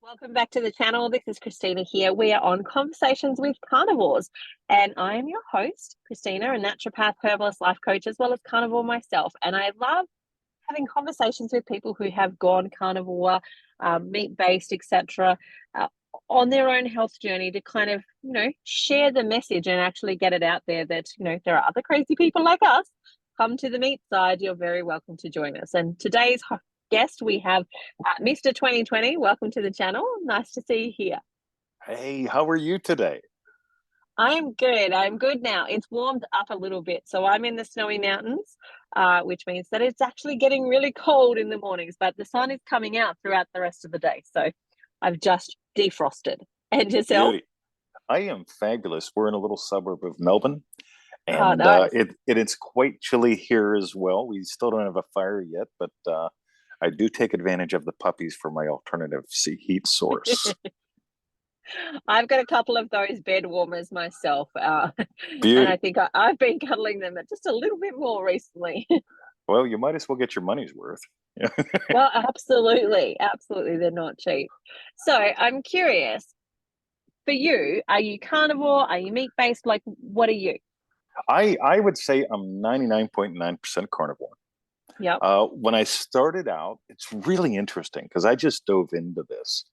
Welcome back to the channel. This is Christina here. We are on Conversations with Carnivores, and I am your host, Christina, a naturopath, herbalist, life coach, as well as carnivore myself. And I love having conversations with people who have gone carnivore, meat-based, etc., on their own health journey to kind of, share the message and actually get it out there that, there are other crazy people like us. Come to the meat side. You're very welcome to join us. And today's guest, we have Mr. 2020. Welcome to the channel. Nice to see you here. Hey, how are you today? I'm good. I'm good now. It's warmed up a little bit. So I'm in the snowy mountains, which means that it's actually getting really cold in the mornings, but the sun is coming out throughout the rest of the day. So I've just defrosted. And yourself? Beauty. I am fabulous. We're in a little suburb of Melbourne, Oh, and nice. it's quite chilly here as well. We still don't have a fire yet, but I do take advantage of the puppies for my alternative heat source. I've got a couple of those bed warmers myself, and I Beauty. think I've been cuddling them just a little bit more recently. Well, you might as well get your money's worth. Well, absolutely. Absolutely. They're not cheap. So I'm curious, for you, are you carnivore? Are you meat-based? Like, what are you? I would say I'm 99.9% carnivore. Yep. When I started out, it's really interesting because I just dove into this.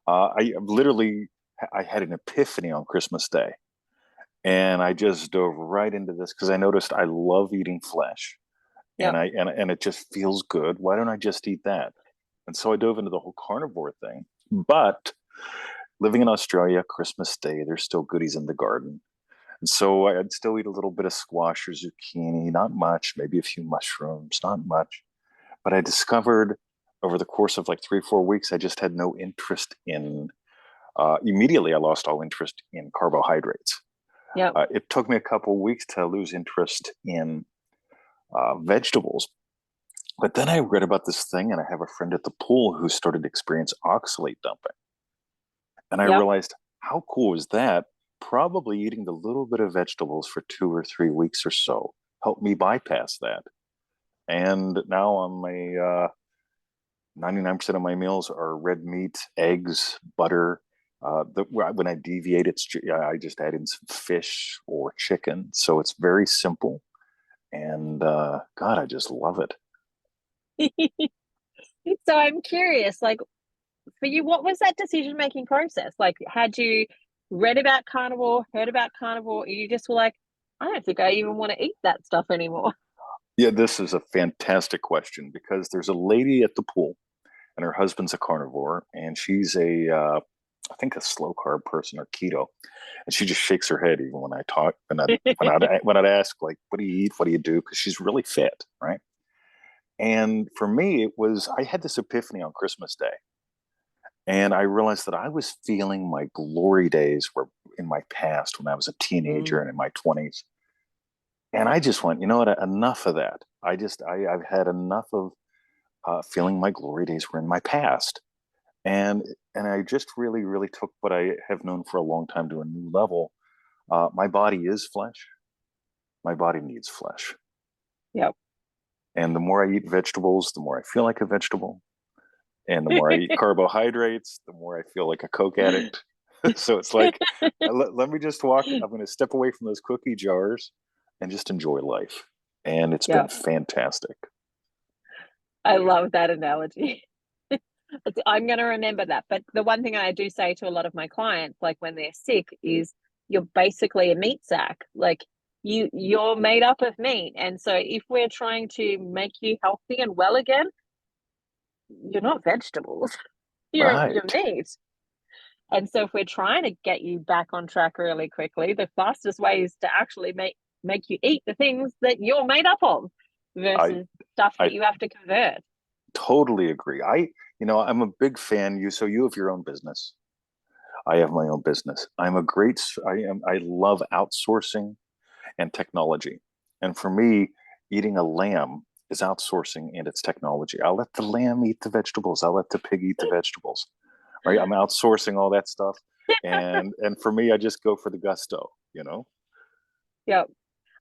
I had an epiphany on Christmas Day, and I just dove right into this because I noticed I love eating flesh, and Yep. it just feels good. Why don't I just eat that? And so I dove into the whole carnivore thing. But living in Australia, Christmas Day, there's still goodies in the garden. And so I'd still eat a little bit of squash or zucchini, not much, maybe a few mushrooms, not much. But I discovered over the course of like 3 or 4 weeks, I just had no interest in. Immediately, I lost all interest in carbohydrates. Yep. It took me a couple of weeks to lose interest in vegetables. But then I read about this thing, and I have a friend at the pool who started to experience oxalate dumping. And I Yep. realized, how cool is that? Probably eating the little bit of vegetables for 2 or 3 weeks or so helped me bypass that. And now I'm a 99% of my meals are red meat, eggs, butter. When I deviate, I just add in some fish or chicken. So it's very simple. And God, I just love it. So I'm curious, like, for you, what was that decision-making process? Like, had you read about carnivore, heard about carnivore, or you just were like, I don't think I even want to eat that stuff anymore? Yeah, this is a fantastic question because there's a lady at the pool, and her husband's a carnivore, and she's I think a slow carb person or keto, and she just shakes her head even when I talk when I'd ask like, "What do you eat? What do you do?" Because she's really fit, right? And for me, it was I had this epiphany on Christmas Day, and I realized that I was feeling my glory days were in my past when I was a teenager and in my 20s. And I just went, you know what? Enough of that. I've had enough of feeling my glory days were in my past. And I just really took what I have known for a long time to a new level. My body is flesh. My body needs flesh. Yep. And the more I eat vegetables, the more I feel like a vegetable. And the more I eat carbohydrates, the more I feel like a Coke addict. So it's like, let me just walk. I'm going to step away from those cookie jars and just enjoy life. And it's been Yeah, fantastic. I love that analogy. I'm going to remember that. But the one thing I do say to a lot of my clients, like when they're sick, is you're basically a meat sack. Like you're made up of meat. And so if we're trying to make you healthy and well again, you're not vegetables. You're Right. meat. And so if we're trying to get you back on track really quickly, the fastest way is to actually make you eat the things that you're made up of I, versus stuff that I you have to convert. totally agree. I'm a big fan. You have your own business. I have my own business. I love outsourcing and technology. And for me, eating a lamb is outsourcing and it's technology. I'll let the lamb eat the vegetables. I'll let the pig eat the vegetables. Right? I'm outsourcing all that stuff. And for me, I just go for the gusto. Yeah.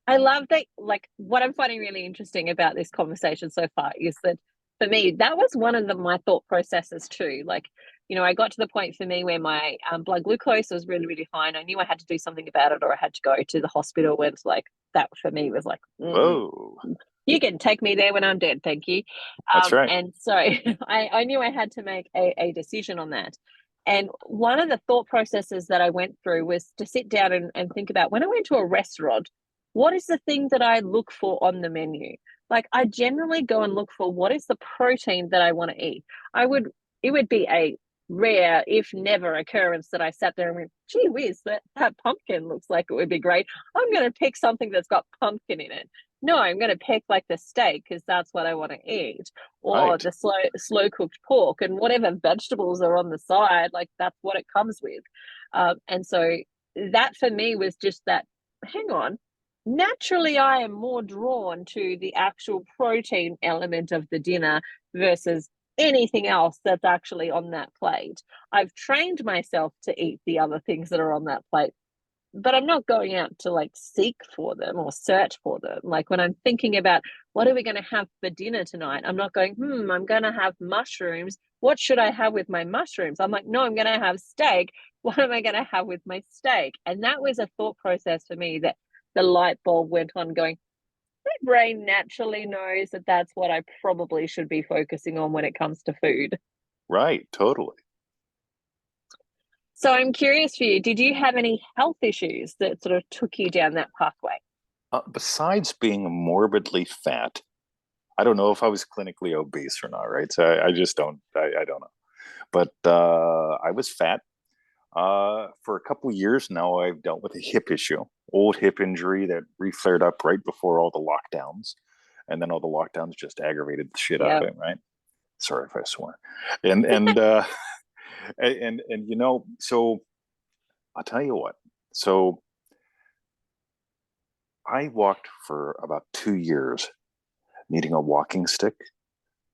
I love that. Like, what I'm finding really interesting about this conversation so far is that for me, that was one of my thought processes too. Like, I got to the point for me where my blood glucose was really, really high, and I knew I had to do something about it, or I had to go to the hospital. Where it's like that for me was like, Whoa, you can take me there when I'm dead, thank you. that's right. And so I knew I had to make a decision on that. And one of the thought processes that I went through was to sit down and think about, when I went to a restaurant, what is the thing that I look for on the menu? Like, I generally go and look for what is the protein that I want to eat. It would be a rare, if never, occurrence that I sat there and went, gee whiz, that pumpkin looks like it would be great. I'm going to pick something that's got pumpkin in it. No, I'm going to pick like the steak because that's what I want to eat, or Right. the slow cooked pork, and whatever vegetables are on the side, like that's what it comes with. And so that for me was just that. Hang on, naturally, I am more drawn to the actual protein element of the dinner versus anything else that's actually on that plate. I've trained myself to eat the other things that are on that plate, but I'm not going out to like seek for them or search for them. Like when I'm thinking about what are we going to have for dinner tonight, I'm not going, I'm going to have mushrooms. What should I have with my mushrooms? I'm like, no, I'm going to have steak. What am I going to have with my steak? And that was a thought process for me that the light bulb went on going, my brain naturally knows that that's what I probably should be focusing on when it comes to food. Right. Totally. So I'm curious for you, did you have any health issues that sort of took you down that pathway? Besides being morbidly fat, I don't know if I was clinically obese or not, right? So I just don't, I don't know. But I was fat. For a couple of years now, I've dealt with a hip issue, old hip injury that reflared up right before all the lockdowns. And then all the lockdowns just aggravated the shit out of Yeah. it, right? Sorry if I swore. And so I'll tell you what. So I walked for about 2 years needing a walking stick,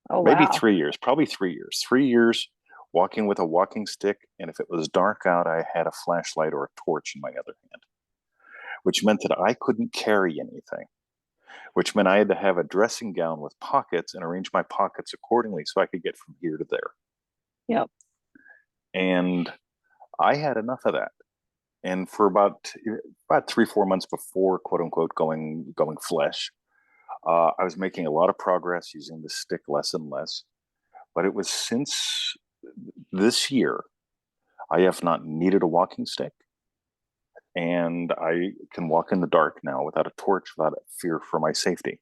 Oh, maybe wow. 3 years, probably 3 years. 3 years walking with a walking stick, and if it was dark out, I had a flashlight or a torch in my other hand, which meant that I couldn't carry anything, which meant I had to have a dressing gown with pockets and arrange my pockets accordingly so I could get from here to there. Yep. And I had enough of that. And for about 3 4 months before quote unquote going flesh, I was making a lot of progress using the stick less and less. But it was since this year I have not needed a walking stick, and I can walk in the dark now without a torch, without fear for my safety.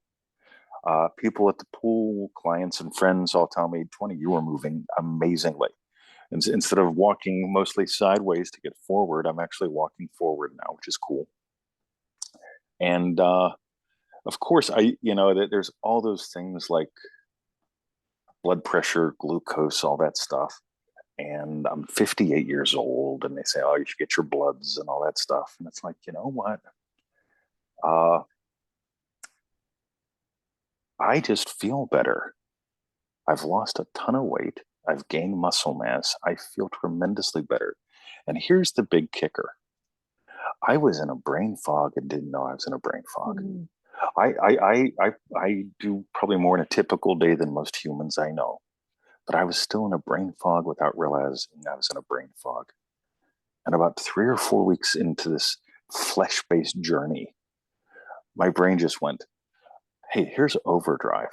People at the pool, clients and friends all tell me, 20, you are moving amazingly. And instead of walking mostly sideways to get forward, I'm actually walking forward now, which is cool. And of course, there's all those things like blood pressure, glucose, all that stuff. And I'm 58 years old, and they say, oh, you should get your bloods and all that stuff. And it's like, you know what? Uh, I just feel better. I've lost a ton of weight. I've gained muscle mass. I feel tremendously better. And here's the big kicker. I was in a brain fog and didn't know I was in a brain fog. Mm. I do probably more in a typical day than most humans I know, but I was still in a brain fog without realizing I was in a brain fog. And about 3 or 4 weeks into this flesh-based journey, my brain just went, hey, here's overdrive.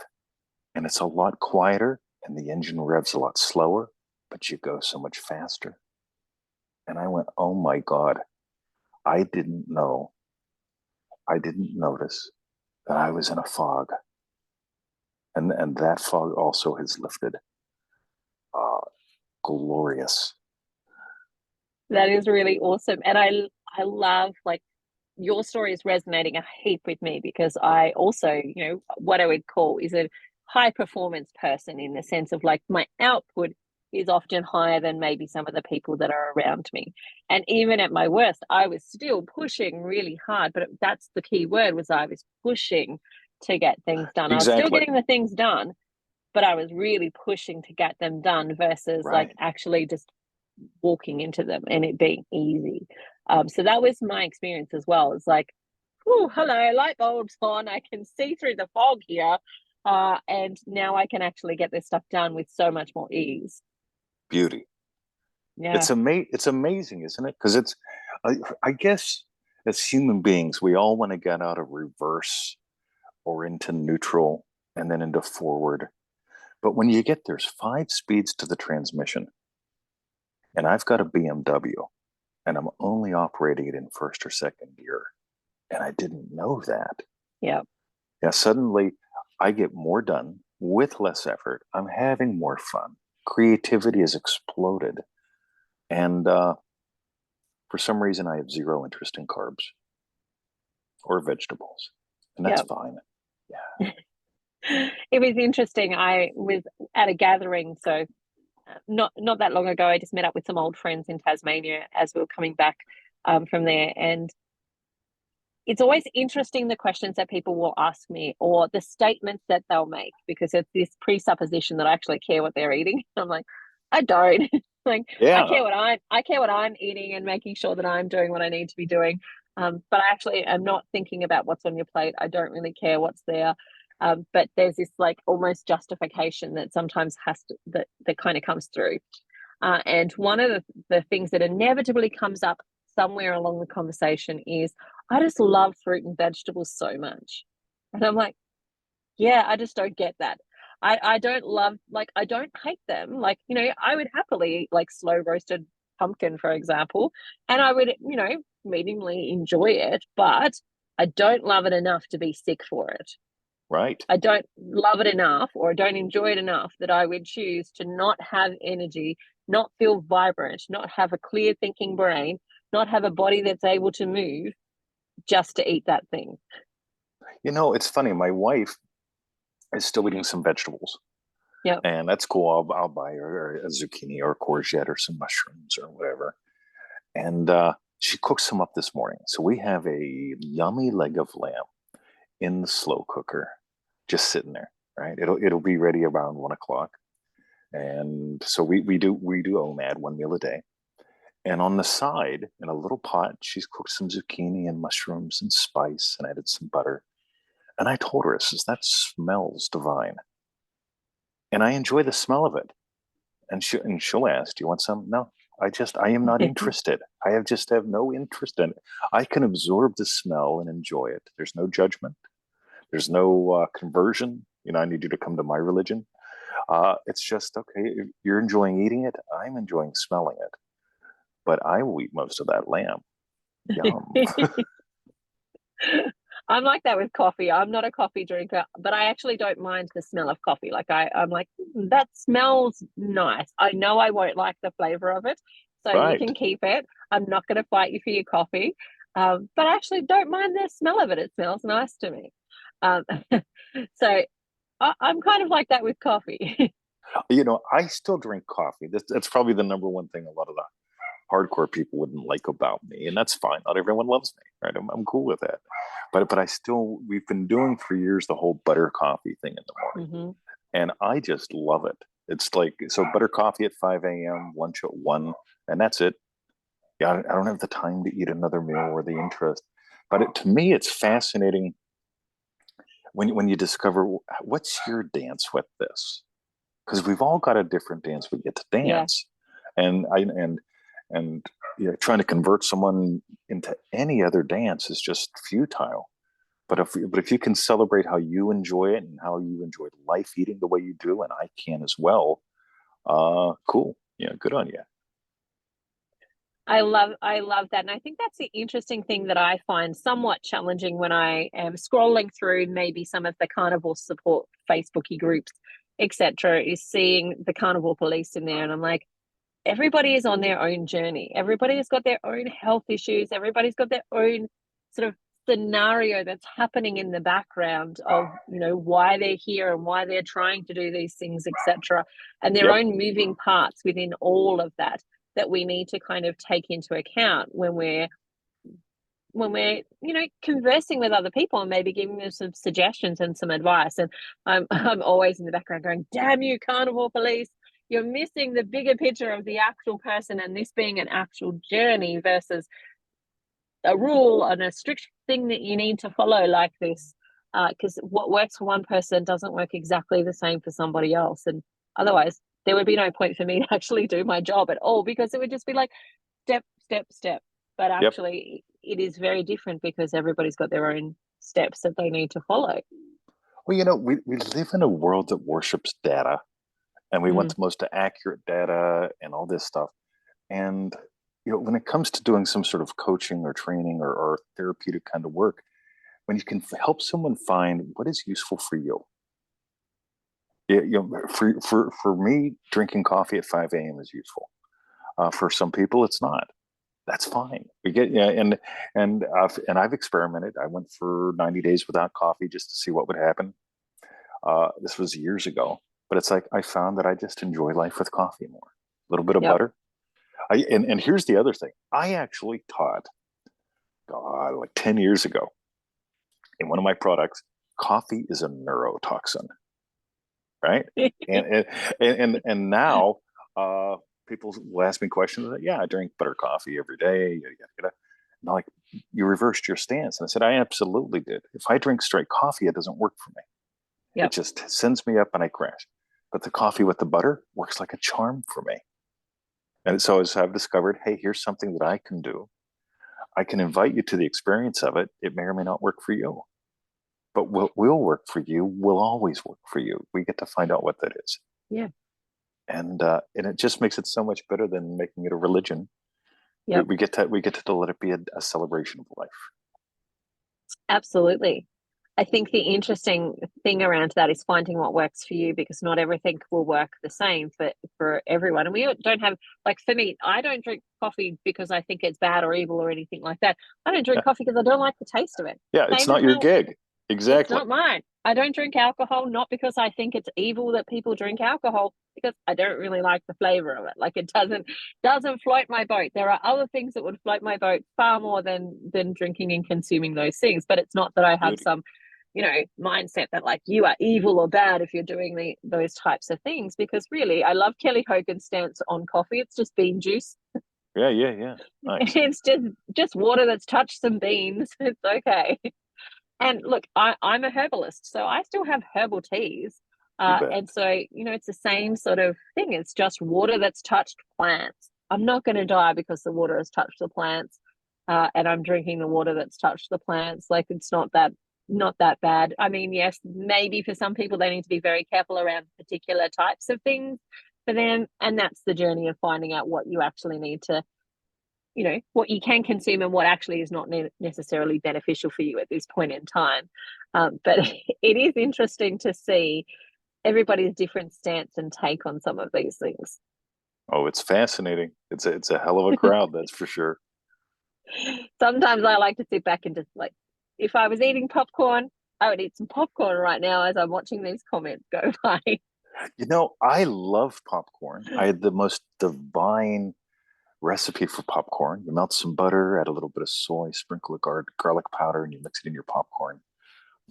And it's a lot quieter and the engine revs a lot slower, but you go so much faster. And I went, oh my God, I didn't know. I didn't notice that I was in a fog. And that fog also has lifted. Uh, Glorious. That is really awesome. And I love like your story is resonating a heap with me because I also, what I would call is a high performance person in the sense of like my output is often higher than maybe some of the people that are around me. And even at my worst, I was still pushing really hard, but that's the key word was I was pushing to get things done. I was still Exactly. getting the things done, but I was really pushing to get them done versus like Right. actually just walking into them and it being easy. So that was my experience as well. It's like, oh, hello, light bulbs on. I can see through the fog here. And now I can actually get this stuff done with so much more ease. Beauty. Yeah. It's amazing, isn't it? Because I guess as human beings, we all want to get out of reverse or into neutral and then into forward. But when you get there's 5 speeds to the transmission, and I've got a BMW, and I'm only operating it in first or second gear, and I didn't know that. Yeah. Yeah, suddenly I get more done with less effort. I'm having more fun. Creativity has exploded. And for some reason, I have zero interest in carbs or vegetables. And that's Yeah. fine. Yeah. It was interesting. I was at a gathering, so not that long ago. I just met up with some old friends in Tasmania as we were coming back from there, and it's always interesting the questions that people will ask me or the statements that they'll make, because it's this presupposition that I actually care what they're eating. I'm like, I don't. Like, Yeah. I care what I'm eating and making sure that I'm doing what I need to be doing. But I actually am not thinking about what's on your plate. I don't really care what's there. But there's this like almost justification that sometimes that kind of comes through. And one of the things that inevitably comes up somewhere along the conversation is, I just love fruit and vegetables so much. And I'm like, yeah, I just don't get that. I don't love, like, I don't hate them. Like, I would happily eat like slow roasted pumpkin, for example, and I would, mediumly enjoy it, but I don't love it enough to be sick for it. Right. I don't love it enough, or I don't enjoy it enough, that I would choose to not have energy, not feel vibrant, not have a clear thinking brain, not have a body that's able to move just to eat that thing. It's funny. My wife is still eating some vegetables, Yeah. and that's cool. I'll buy her a zucchini or a courgette or some mushrooms or whatever. And she cooked some up this morning. So we have a yummy leg of lamb in the slow cooker, just sitting there. Right. It'll be ready around 1 o'clock. And so we do OMAD, one meal a day. And on the side, in a little pot, she's cooked some zucchini and mushrooms and spice and added some butter. And I told her, I says, that smells divine. And I enjoy the smell of it. And she'll ask, do you want some? No, I am not interested. I have no interest in it. I can absorb the smell and enjoy it. There's no judgment. There's no conversion. I need you to come to my religion. It's just, okay, you're enjoying eating it. I'm enjoying smelling it. But I will eat most of that lamb. Yum. I'm like that with coffee. I'm not a coffee drinker, but I actually don't mind the smell of coffee. Like I'm like, that smells nice. I know I won't like the flavor of it, so you Right. can keep it. I'm not going to fight you for your coffee, but I actually don't mind the smell of it. It smells nice to me. Um, so I'm kind of like that with coffee. I still drink coffee. That's probably the number one thing a lot of the hardcore people wouldn't like about me, and that's fine. Not everyone loves me, right? I'm cool with that. But we've been doing for years the whole butter coffee thing in the morning, Mm-hmm. and I just love it. It's like, so butter coffee at 5 a.m., lunch at 1, and that's it. Yeah, I don't have the time to eat another meal or the interest. But to me, it's fascinating when you discover what's your dance with this, because we've all got a different dance we get to Yeah. dance, and trying to convert someone into any other dance is just futile. But if you can celebrate how you enjoy it and how you enjoy life eating the way you do, and I can as well, cool. Yeah, good on you. I love that. And I think that's the interesting thing that I find somewhat challenging when I am scrolling through maybe some of the carnivore support Facebooky groups, etc., is seeing the carnivore police in there. And I'm like, everybody is on their own journey. Everybody has got their own health issues. Everybody's got their own sort of scenario that's happening in the background of, why they're here and why they're trying to do these things, etc., and their Yep. own moving parts within all of that we need to kind of take into account when we're conversing with other people and maybe giving them some suggestions and some advice. And I'm always in the background going, damn you carnivore police, you're missing the bigger picture of the actual person, and this being an actual journey versus a rule and a strict thing that you need to follow like this, because what works for one person doesn't work exactly the same for somebody else, and otherwise there would be no point for me to actually do my job at all, because it would just be like step, step, step. But Yep. actually, it is very different because everybody's got their own steps that they need to follow. Well, we live in a world that worships data, and we want Mm, the most accurate data and all this stuff. And when it comes to doing some sort of coaching or training or therapeutic kind of work, when you can help someone find what is useful for you. For me, drinking coffee at 5 a.m. is useful. For some people, it's not. That's fine. We get yeah, and I've experimented. I went for 90 days without coffee just to see what would happen. This was years ago, but it's like I found that I just enjoy life with coffee more. A little bit of yep. butter. And here's the other thing. I actually taught, God, like 10 years ago in one of my products, coffee is a neurotoxin, right? And and now people will ask me questions that, yeah, I drink butter coffee every day. Yada, yada, yada. And I'm like, you reversed your stance. And I said, I absolutely did. If I drink straight coffee, it doesn't work for me. It Yep. just sends me up and I crash. But the coffee with the butter works like a charm for me. And so as I've discovered, hey, here's something that I can do. I can invite you to the experience of it. It may or may not work for you, but what will work for you will always work for you. We get to find out what that is. Yeah. And it just makes it so much better than making it a religion. We, Yep. we get to let it be a celebration of life. Absolutely. I think the interesting thing around that is finding what works for you, because not everything will work the same for everyone. And we don't have, like, for me, I don't drink coffee because I think it's bad or evil or anything like that. I don't drink Yeah, coffee because I don't like the taste of it. yeah. It's Same as not your how gig, it's exactly. not mine. I don't drink alcohol, not because I think it's evil that people drink alcohol, because I don't really like the flavor of it. Like, it doesn't float my boat. There are other things that would float my boat far more than drinking and consuming those things. But it's not that I have Beauty. some, mindset that, like, you are evil or bad if you're doing those types of things. Because really, I love Kelly Hogan's stance on coffee. It's just bean juice. Yeah, yeah, yeah. Nice. It's just water that's touched some beans. It's okay. And look, I'm a herbalist, so I still have herbal teas. You bet. And so, it's the same sort of thing. It's just water that's touched plants. I'm not going to die because the water has touched the plants, and I'm drinking the water that's touched the plants. Like, it's not that bad. I mean, yes, maybe for some people they need to be very careful around particular types of things for them, and that's the journey of finding out what you actually need to, what you can consume and what actually is not necessarily beneficial for you at this point in time. But it is interesting to see everybody's different stance and take on some of these things. Oh, it's fascinating. It's a hell of a crowd, that's for sure. Sometimes I like to sit back and just, like, if I was eating popcorn, I would eat some popcorn right now as I'm watching these comments go by. I love popcorn. I had the most divine recipe for popcorn. You melt some butter, add a little bit of soy, sprinkle a garlic powder, and you mix it in your popcorn.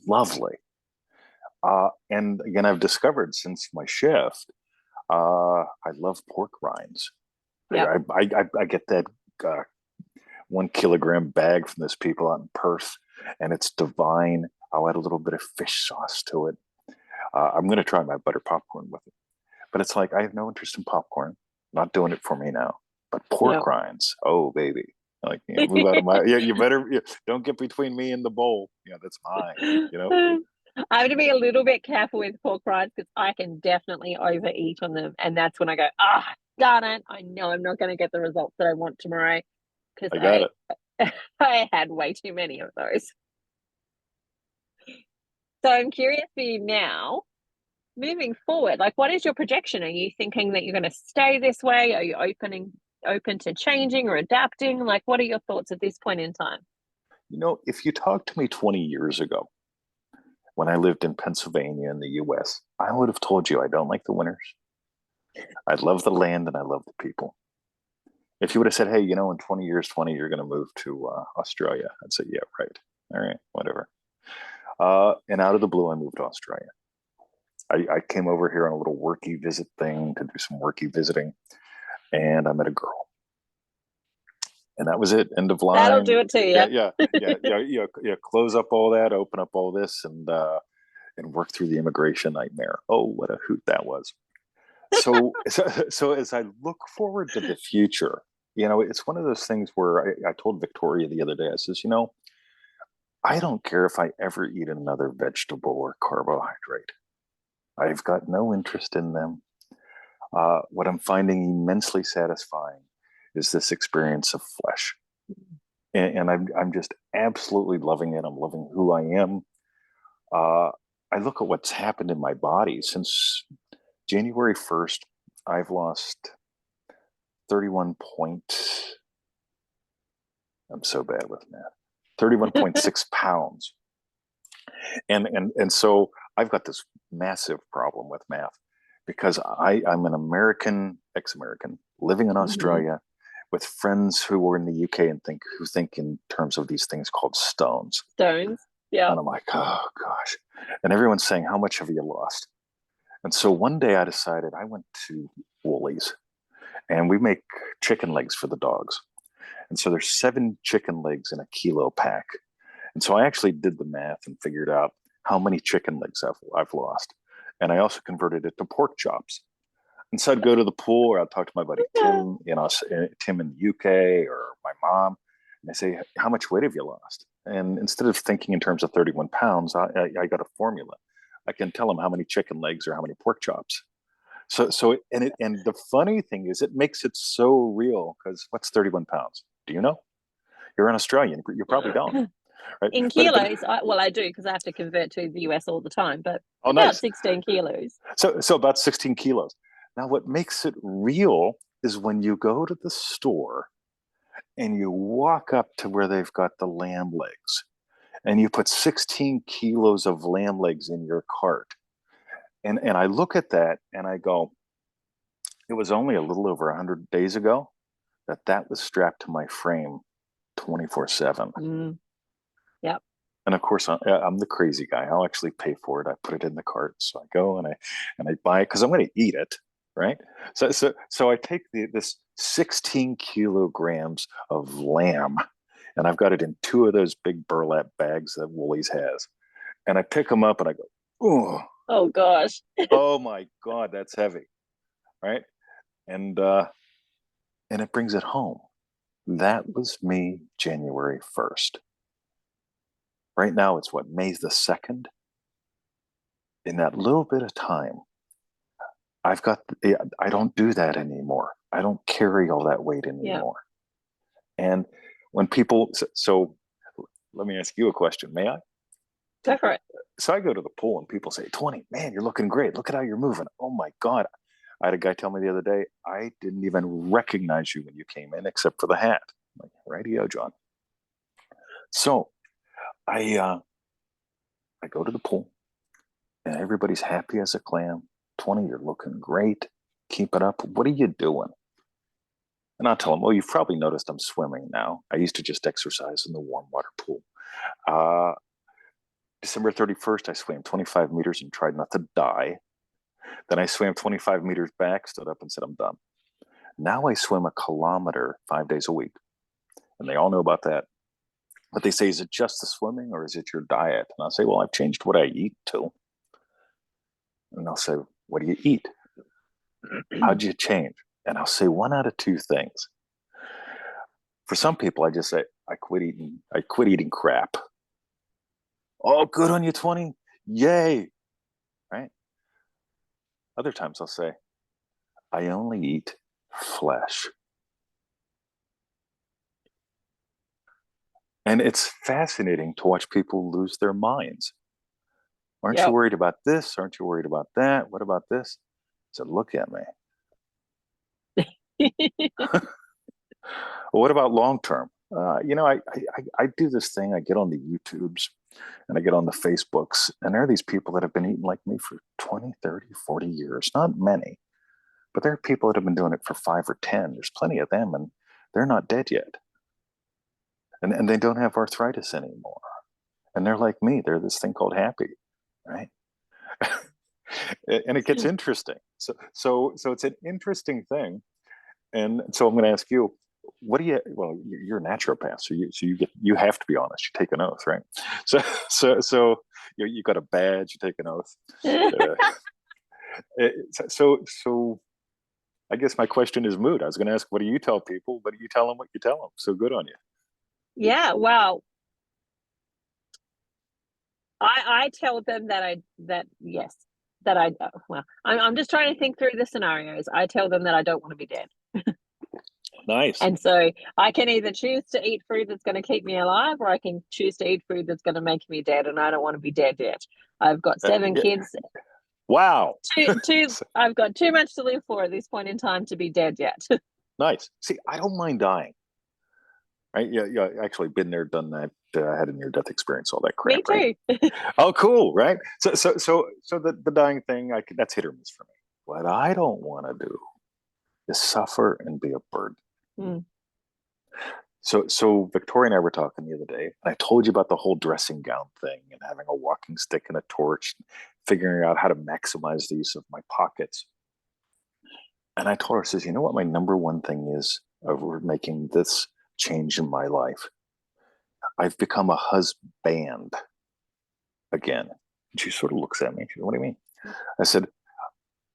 Lovely. And again, I've discovered since my shift, I love pork rinds. Yep. I get that 1 kilogram bag from this people out in Perth, and it's divine. I'll add a little bit of fish sauce to it. I'm going to try my butter popcorn with it. But it's like I have no interest in popcorn. Not doing it for me now. But pork Yep. rinds, oh baby, like move out of my yeah. You better don't get between me and the bowl. Yeah, that's mine. You know, I have to be a little bit careful with pork rinds because I can definitely overeat on them. And that's when I go, darn it. I know I'm not going to get the results that I want tomorrow because I got I it. I had way too many of those. So I'm curious for you now, moving forward, like, what is your projection? Are you thinking that you're going to stay this way? Are you open to changing or adapting? Like, what are your thoughts at this point in time? If you talked to me 20 years ago when I lived in Pennsylvania in the U.S., I would have told you I don't like the winters. I love the land and I love the people. If you would have said, hey, in 20 years, 20, you're going to move to Australia, I'd say, yeah, right. All right, whatever. And out of the blue, I moved to Australia. I came over here on a little worky visit thing to do some worky visiting, and I met a girl, and that was it. End of That'll line. do it to Yeah, you. yeah, yeah, yeah, yeah. Yeah. Close up all that, open up all this, and work through the immigration nightmare. Oh, what a hoot that was! So as I look forward to the future, it's one of those things where I told Victoria the other day, I says, I don't care if I ever eat another vegetable or carbohydrate. I've got no interest in them. What I'm finding immensely satisfying is this experience of flesh. And I'm just absolutely loving it. I'm loving who I am. I look at what's happened in my body since January 1st. I've lost 31 point. I'm so bad with math. 31.6 pounds. And so I've got this massive problem with math because I'm an American, ex-American, living in Australia with friends who were in the UK and who think in terms of these things called stones. Stones. Yeah. And I'm like, oh gosh. And everyone's saying, how much have you lost? And so one day I decided I went to Woolies and we make chicken legs for the dogs. And so there's 7 chicken legs in a kilo pack. And so I actually did the math and figured out how many chicken legs I've lost. And I also converted it to pork chops. And so I'd go to the pool or I'd talk to my buddy Tim, Tim in the UK or my mom. And I say, how much weight have you lost? And instead of thinking in terms of 31 pounds, I got a formula. I can tell them how many chicken legs or how many pork chops. And the funny thing is, it makes it so real because what's 31 pounds? Do you know? You're an Australian. You probably don't. Right? In kilos, I do because I have to convert to the US all the time, but about nice. 16 kilos. So about 16 kilos. Now, what makes it real is when you go to the store and you walk up to where they've got the lamb legs and you put 16 kilos of lamb legs in your cart. And I look at that and I go, it was only a little over 100 days ago that was strapped to my frame 24/7. Yep. And of course, I'm the crazy guy. I'll actually pay for it. I put it in the cart. So I go and I buy it because I'm going to eat it. Right. So I take this 16 kilograms of lamb and I've got it in 2 of those big burlap bags that Woolies has. And I pick them up and I go, oh gosh. Oh my God, that's heavy. Right. And it brings it home. That was me January 1st. Right now, it's what, May the 2nd? In that little bit of time, I don't do that anymore. I don't carry all that weight anymore. Yeah. And when people, so let me ask you a question, may I? Go for it. So I go to the pool and people say, 20, man, you're looking great. Look at how you're moving. Oh my God. I had a guy tell me the other day, I didn't even recognize you when you came in, except for the hat. I'm like, radio, John. So I go to the pool and everybody's happy as a clam. 20, you're looking great. Keep it up. What are you doing? And I'll tell them, well, you've probably noticed I'm swimming now. I used to just exercise in the warm water pool. December 31st, I swam 25 meters and tried not to die. Then I swam 25 meters back, stood up and said, I'm done. Now I swim a kilometer 5 days a week. And they all know about that. But they say, is it just the swimming or is it your diet? And I'll say, well, I've changed what I eat too. And they'll say, what do you eat? How'd you change? And I'll say 1 out of 2 things. For some people, I just say, I quit eating crap. Oh, good on you, 20. Yay. Right? Other times I'll say, I only eat flesh. And it's fascinating to watch people lose their minds. Aren't you worried about this? Aren't you worried about that? What about this? So look at me. Well, what about long term? I do this thing. I get on the YouTubes and I get on the Facebooks, and there are these people that have been eating like me for 20, 30, 40 years. Not many, but there are people that have been doing it for 5 or 10. There's plenty of them, and they're not dead yet. And they don't have arthritis anymore. And they're like me. They're this thing called happy, right? And it gets interesting. So it's an interesting thing. And so I'm going to ask you, what do you? Well, you're a naturopath, so you have to be honest. You take an oath, right? So you got a badge. You take an oath. So I guess my question is moot. I was going to ask, what do you tell people? But you tell them what you tell them. So good on you. Yeah, well, I tell them that yes, that well, I'm just trying to think through the scenarios. I tell them that I don't want to be dead. Nice. And so I can either choose to eat food that's going to keep me alive, or I can choose to eat food that's going to make me dead. And I don't want to be dead yet. I've got seven Yeah. kids. Wow. I've got too much to live for at this point in time to be dead yet. Nice. See, I don't mind dying. Right? Yeah, yeah. Actually, been there, done that. I had a near-death experience, all that Me crap. Right? too. Oh, cool. Right? So the dying thing, that's hit or miss for me. What I don't want to do is suffer and be a burden. Mm. So Victoria and I were talking the other day, and I told you about the whole dressing gown thing and having a walking stick and a torch, figuring out how to maximize the use of my pockets. And I told her, I says, you know what my number one thing is over making this change in my life? I've become a husband again. And she sort of looks at me. She said, what do you mean? I said,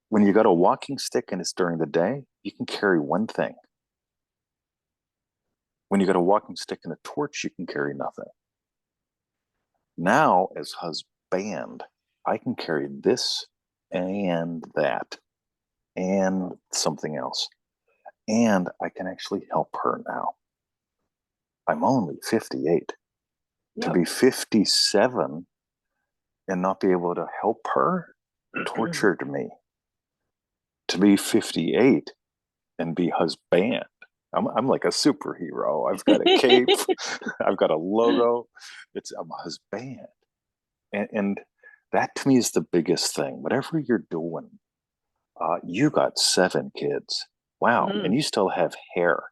when you got a walking stick and it's during the day, you can carry one thing. When you got a walking stick and a torch, you can carry nothing. Now, as husband, I can carry this and that and something else. And I can actually help her now. I'm only 58. To Yep. be 57 and not be able to help her tortured me. To be 58 and be husband, I'm like a superhero. I've got a cape, I've got a logo. I'm a husband. And that to me is the biggest thing. Whatever you're doing, you got 7 kids. Wow. And Mm. you still have hair.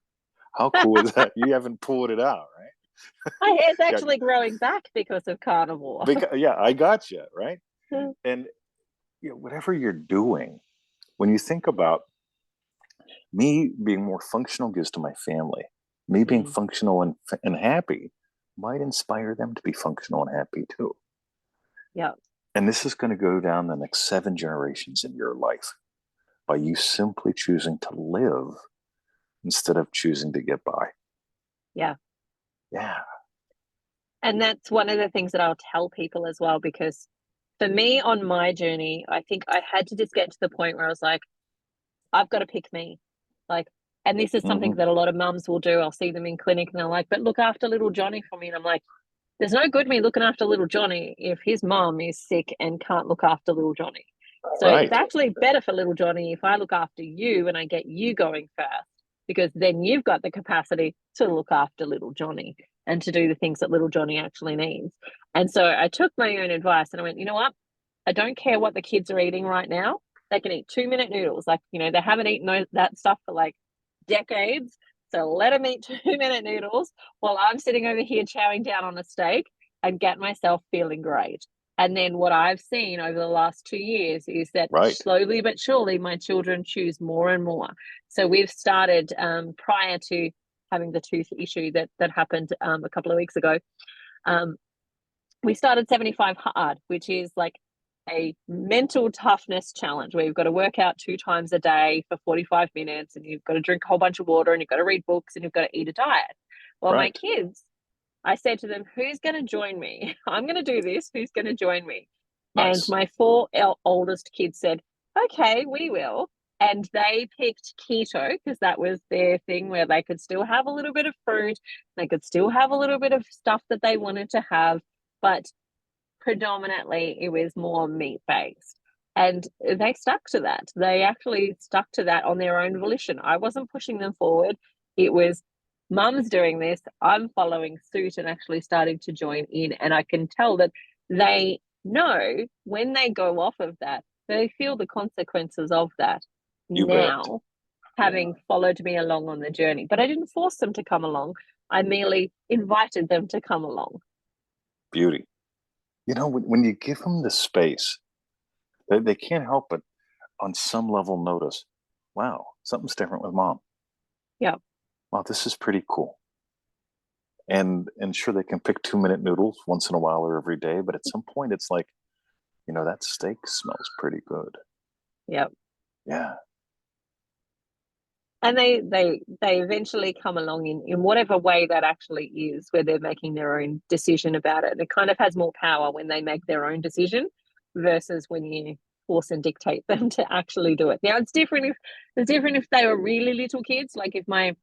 How cool is that? You haven't pulled it out, right? My hair's Yeah. actually growing back because of carnivore. Yeah, I got you, right? And whatever you're doing, when you think about me being more functional gives to my family, me being Mm. functional and happy might inspire them to be functional and happy too. Yeah. And this is going to go down the next 7 generations in your life by you simply choosing to live instead of choosing to get by. Yeah. Yeah. And that's one of the things that I'll tell people as well, because for me on my journey, I think I had to just get to the point where I was like, I've got to pick me. Like, and this is something Mm-hmm. that a lot of mums will do. I'll see them in clinic and they're like, but look after little Johnny for me. And I'm like, there's no good me looking after little Johnny if his mom is sick and can't look after little Johnny. So it's Right. actually better for little Johnny if I look after you and I get you going first, because then you've got the capacity to look after little Johnny and to do the things that little Johnny actually needs. And so I took my own advice and I went, you know what? I don't care what the kids are eating right now. They can eat 2-minute noodles. Like, they haven't eaten that stuff for like decades. So let them eat 2-minute noodles while I'm sitting over here chowing down on a steak and get myself feeling great. And then what I've seen over the last 2 years is that Right. slowly but surely my children choose more and more. So we've started prior to having the tooth issue that happened a couple of weeks ago. We started 75 hard, which is like a mental toughness challenge where you've got to work out 2 times a day for 45 minutes and you've got to drink a whole bunch of water and you've got to read books and you've got to eat a diet. Well, my Right. kids, I said to them, who's going to join me? I'm going to do this. Who's going to join me? And Nice. my 4 oldest kids said, okay, we will. And they picked keto because that was their thing where they could still have a little bit of fruit. They could still have a little bit of stuff that they wanted to have, but predominantly it was more meat based. And they stuck to that. They actually stuck to that on their own volition. I wasn't pushing them forward. It was mum's doing this. I'm following suit and actually starting to join in. And I can tell that they know when they go off of that, they feel the consequences of that You bet. now, having followed me along on the journey. But I didn't force them to come along. I merely invited them to come along. Beauty. When you give them the space, they can't help but on some level notice, wow, something's different with mom. Yeah. Wow, this is pretty cool. And sure, they can pick 2-minute noodles once in a while or every day, but at some point it's like, that steak smells pretty good. Yep. Yeah. And they eventually come along in whatever way that actually is, where they're making their own decision about it. It kind of has more power when they make their own decision versus when you force and dictate them to actually do it. Now it's different if they were really little kids. Like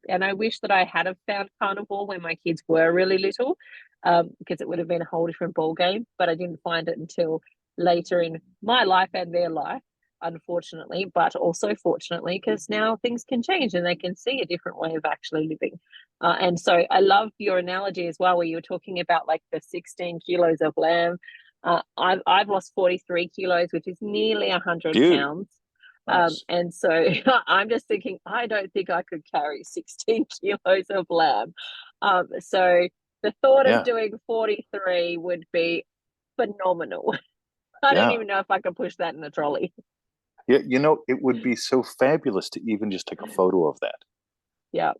and I wish that I had have found carnivore when my kids were really little, because it would have been a whole different ball game. But I didn't find it until later in my life and their life, unfortunately, but also fortunately, because now things can change and they can see a different way of actually living. And so I love your analogy as well, where you were talking about like the 16 kilos of lamb. I've lost 43 kilos, which is nearly 100 Beauty. pounds. Nice. And so I'm just thinking, I don't think I could carry 16 kilos of lamb. So the thought of Yeah. doing 43 would be phenomenal. I don't Yeah. even know if I could push that in a trolley. Yeah. It would be so fabulous to even just take a photo of that. Yeah.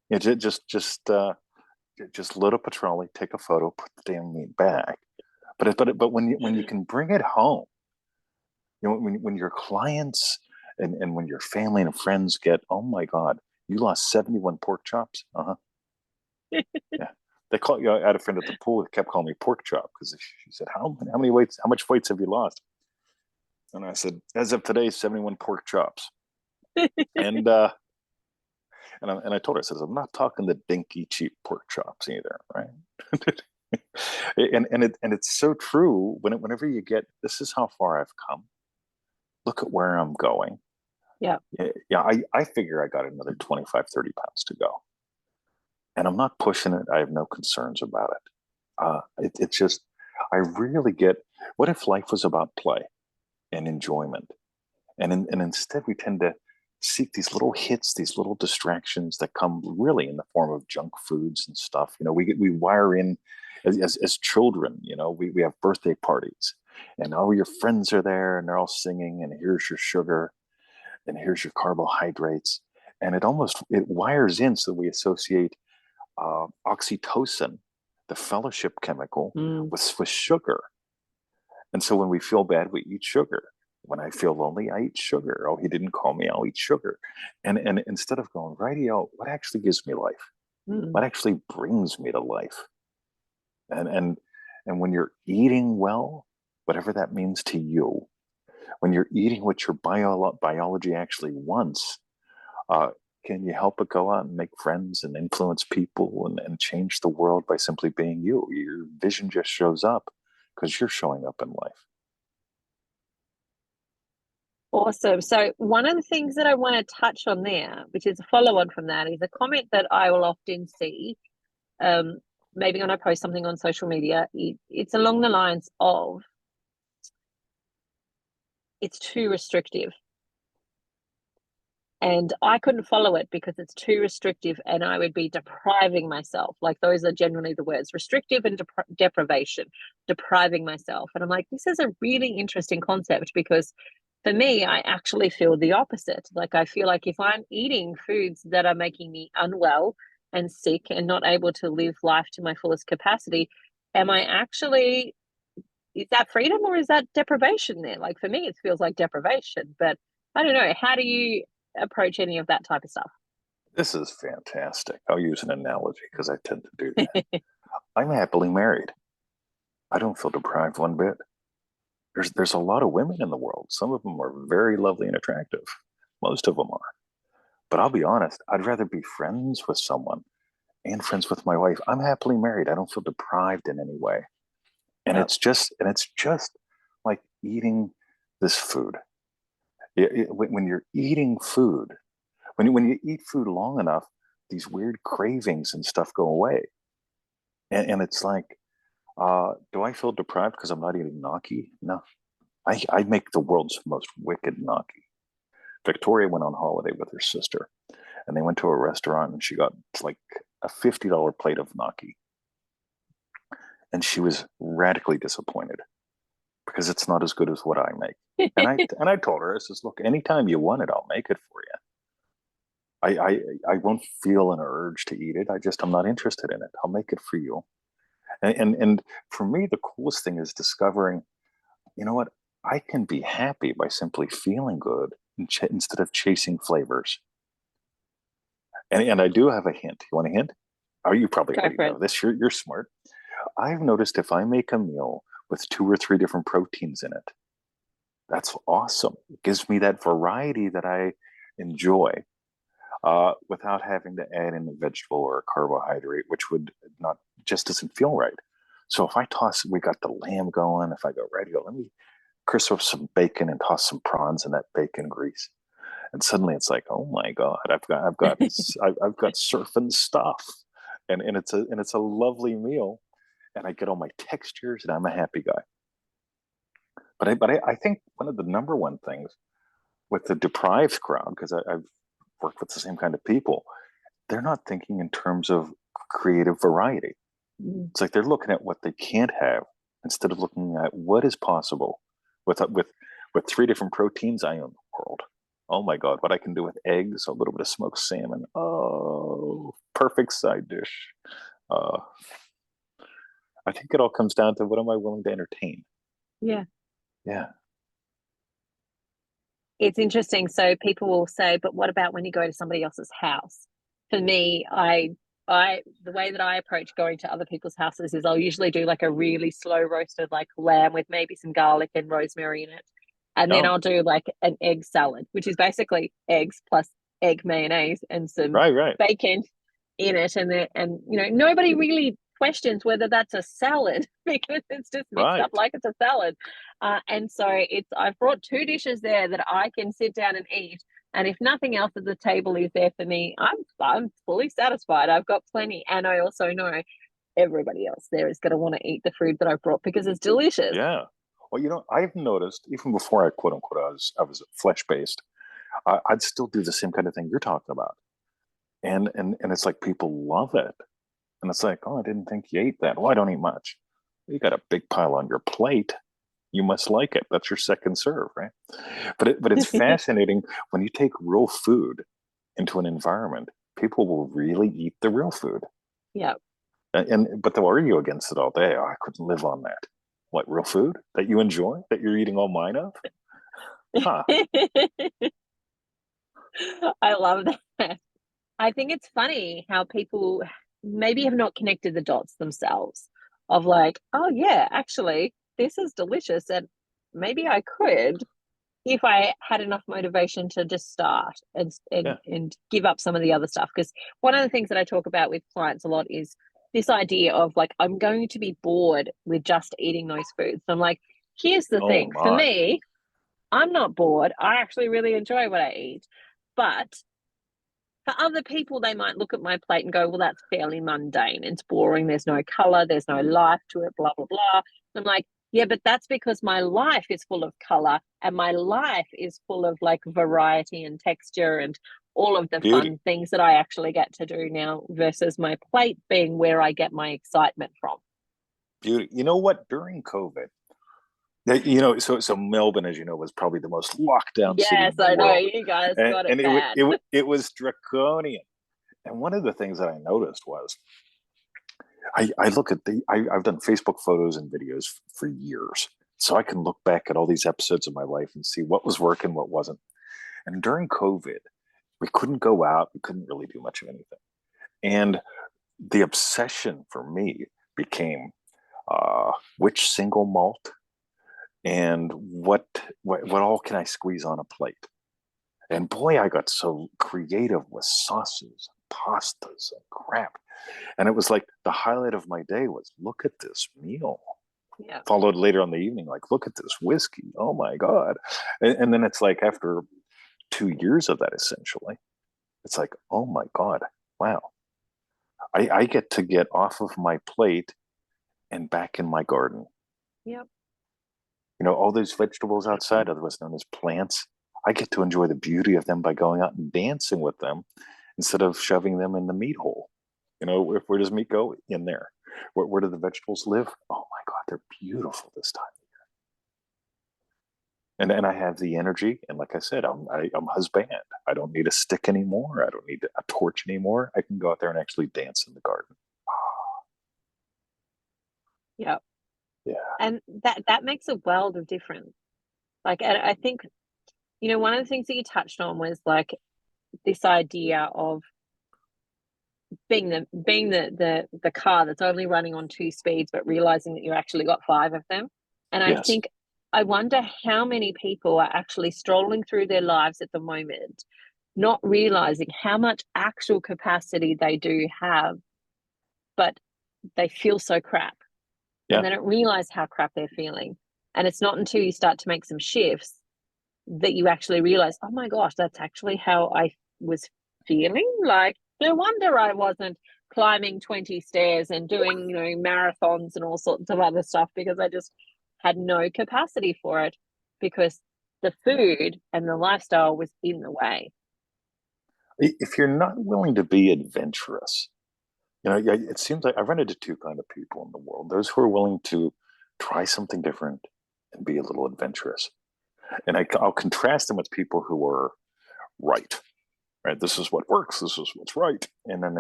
Yeah. Just load up a trolley, take a photo, put the damn meat back. But when you can bring it home, when your clients and when your family and friends get, oh my God, you lost 71 pork chops. Uh-huh. Yeah. They call you. I had a friend at the pool that kept calling me pork chop because she said, how much weights have you lost? And I said, as of today, 71 pork chops. And I told her, I said, I'm not talking the dinky cheap pork chops either, right? and it's so true. Whenever you get, this is how far I've come. Look at where I'm going. Yeah. Yeah. I figure I got another 25, 30 pounds to go, and I'm not pushing it. I have no concerns about it. It's just, I really get, what if life was about play and enjoyment? And instead we tend to seek these little hits, these little distractions that come really in the form of junk foods and stuff. We wire in as children, we have birthday parties and all your friends are there and they're all singing and here's your sugar and here's your carbohydrates. And it wires in so we associate oxytocin, the fellowship chemical, Mm. with sugar. And so when we feel bad, we eat sugar. When I feel lonely, I eat sugar. Oh, he didn't call me, I'll eat sugar. And instead of going, rightio, what actually gives me life? Mm. What actually brings me to life? And when you're eating well, whatever that means to you, when you're eating what your biology actually wants, uh, can you help but go out and make friends and influence people and change the world by simply being you? Your vision just shows up because you're showing up in life. Awesome. So one of the things that I want to touch on there, which is a follow on from that, is a comment that I will often see. Um, Maybe when I post something on social media, it's along the lines of, it's too restrictive. And I couldn't follow it because it's too restrictive and I would be depriving myself. Like those are generally the words, restrictive and deprivation, depriving myself. And I'm like, this is a really interesting concept because for me, I actually feel the opposite. Like I feel like if I'm eating foods that are making me unwell and sick and not able to live life to my fullest capacity, am I actually, is that freedom or is that deprivation there? Like for me, it feels like deprivation, but I don't know. How do you approach any of that type of stuff? This is fantastic. I'll use an analogy because I tend to do that. I'm happily married. I don't feel deprived one bit. There's a lot of women in the world. Some of them are very lovely and attractive. Most of them are. But I'll be honest, I'd rather be friends with someone and friends with my wife. I'm happily married. I don't feel deprived in any way. And Yep. it's just like eating this food. When you're eating food, when you eat food long enough, these weird cravings and stuff go away. And it's like, do I feel deprived because I'm not eating gnocchi? No. I make the world's most wicked gnocchi. Victoria went on holiday with her sister and they went to a restaurant and she got like a $50 plate of gnocchi. And she was radically disappointed because it's not as good as what I make. And I told her, I says, look, anytime you want it, I'll make it for you. I won't feel an urge to eat it. I'm not interested in it. I'll make it for you. And for me, the coolest thing is discovering, you know what? I can be happy by simply feeling good instead of chasing flavors. And I do have a hint. You want a hint? Oh, you probably Go already for know it. this. You're smart. I've noticed if I make a meal with 2 or 3 different proteins in it, that's awesome. It gives me that variety that I enjoy, without having to add in a vegetable or a carbohydrate, which would not just doesn't feel right. So if I toss, we got the lamb going. If I go ready, let me crisp up some bacon and toss some prawns in that bacon grease, and suddenly it's like, oh my god, I've got surfing stuff, and it's a lovely meal, and I get all my textures, and I'm a happy guy. But I think one of the number one things with the deprived crowd, because I've worked with the same kind of people, they're not thinking in terms of creative variety. Mm. It's like they're looking at what they can't have instead of looking at what is possible with 3 different proteins. I own the world. Oh my god, what I can do with eggs, a little bit of smoked salmon. Oh, perfect side dish. Uh, I think it all comes down to what am I willing to entertain? Yeah. Yeah. It's interesting. So people will say, but what about when you go to somebody else's house? For me, the way that I approach going to other people's houses is I'll usually do like a really slow roasted like lamb with maybe some garlic and rosemary in it. And then Oh, I'll do like an egg salad, which is basically eggs plus egg mayonnaise and some right, right, bacon in it. And nobody really questions whether that's a salad because it's just mixed up right. like it's a salad. And so I've brought 2 dishes there that I can sit down and eat. And if nothing else at the table is there for me, I'm fully satisfied. I've got plenty. And I also know everybody else there is going to want to eat the food that I brought because it's delicious. Yeah. Well, I've noticed even before I quote unquote I was flesh based, I'd still do the same kind of thing you're talking about, and it's like people love it, and it's like, oh, I didn't think you ate that. Well, I don't eat much. You got a big pile on your plate. You must like it. That's your second serve, right? But it's fascinating when you take real food into an environment. People will really eat the real food, Yeah. but they'll argue against it all day. Oh, I couldn't live on that. What, real food that you enjoy that you're eating all mine of? Huh? I love that. I think it's funny how people maybe have not connected the dots themselves of like, oh, yeah, actually, this is delicious. And maybe I could if I had enough motivation to just start and Yeah. give up some of the other stuff. Because one of the things that I talk about with clients a lot is this idea of like, I'm going to be bored with just eating those foods. So I'm like, here's the Oh thing for my. me, I'm not bored. I actually really enjoy what I eat. But for other people, they might look at my plate and go, well, that's fairly mundane. It's boring. There's no color. There's no life to it, blah, blah, blah. I'm like, yeah, but that's because my life is full of color and my life is full of like variety and texture and all of the Beauty. fun things that I actually get to do now versus my plate being where I get my excitement from. Beauty. You know what? During COVID, so Melbourne, as you know, was probably the most locked down city Yes, in the I know. world, You guys and, got it and bad. it was draconian. And one of the things that I noticed was I look at I've done Facebook photos and videos for years, so I can look back at all these episodes of my life and see what was working, what wasn't. And during COVID, we couldn't go out, we couldn't really do much of anything, and the obsession for me became, which single malt and what all can I squeeze on a plate. And boy, I got so creative with sauces, pastas, and crap. And it was like the highlight of my day was look at this meal. Yeah. Followed later on the evening, like, look at this whiskey. Oh my God. And then it's like after 2 years of that, essentially, it's like, oh my God, wow. I get to get off of my plate and back in my garden. Yep. All those vegetables outside, otherwise known as plants, I get to enjoy the beauty of them by going out and dancing with them instead of shoving them in the meat hole. Where does meat go? In there. Where do the vegetables live? Oh my God, they're beautiful this time of year. And I have the energy. And like I said, I'm husband. I don't need a stick anymore. I don't need a torch anymore. I can go out there and actually dance in the garden. Yep. Yeah. And that makes a world of difference. Like, I think one of the things that you touched on was like this idea of being the car that's only running on two speeds, but realizing that you actually got five of them. And Yes. I wonder how many people are actually strolling through their lives at the moment, not realizing how much actual capacity they do have, but they feel so crap Yeah. and they don't realize how crap they're feeling. And it's not until you start to make some shifts that you actually realize, oh my gosh, that's actually how I was feeling. Like, no wonder I wasn't climbing 20 stairs and doing, marathons and all sorts of other stuff, because I just had no capacity for it, because the food and the lifestyle was in the way. If you're not willing to be adventurous, it seems like I've run into two kind of people in the world: those who are willing to try something different and be a little adventurous. And I'll contrast them with people who are right. Right, this is what works. This is what's right, and then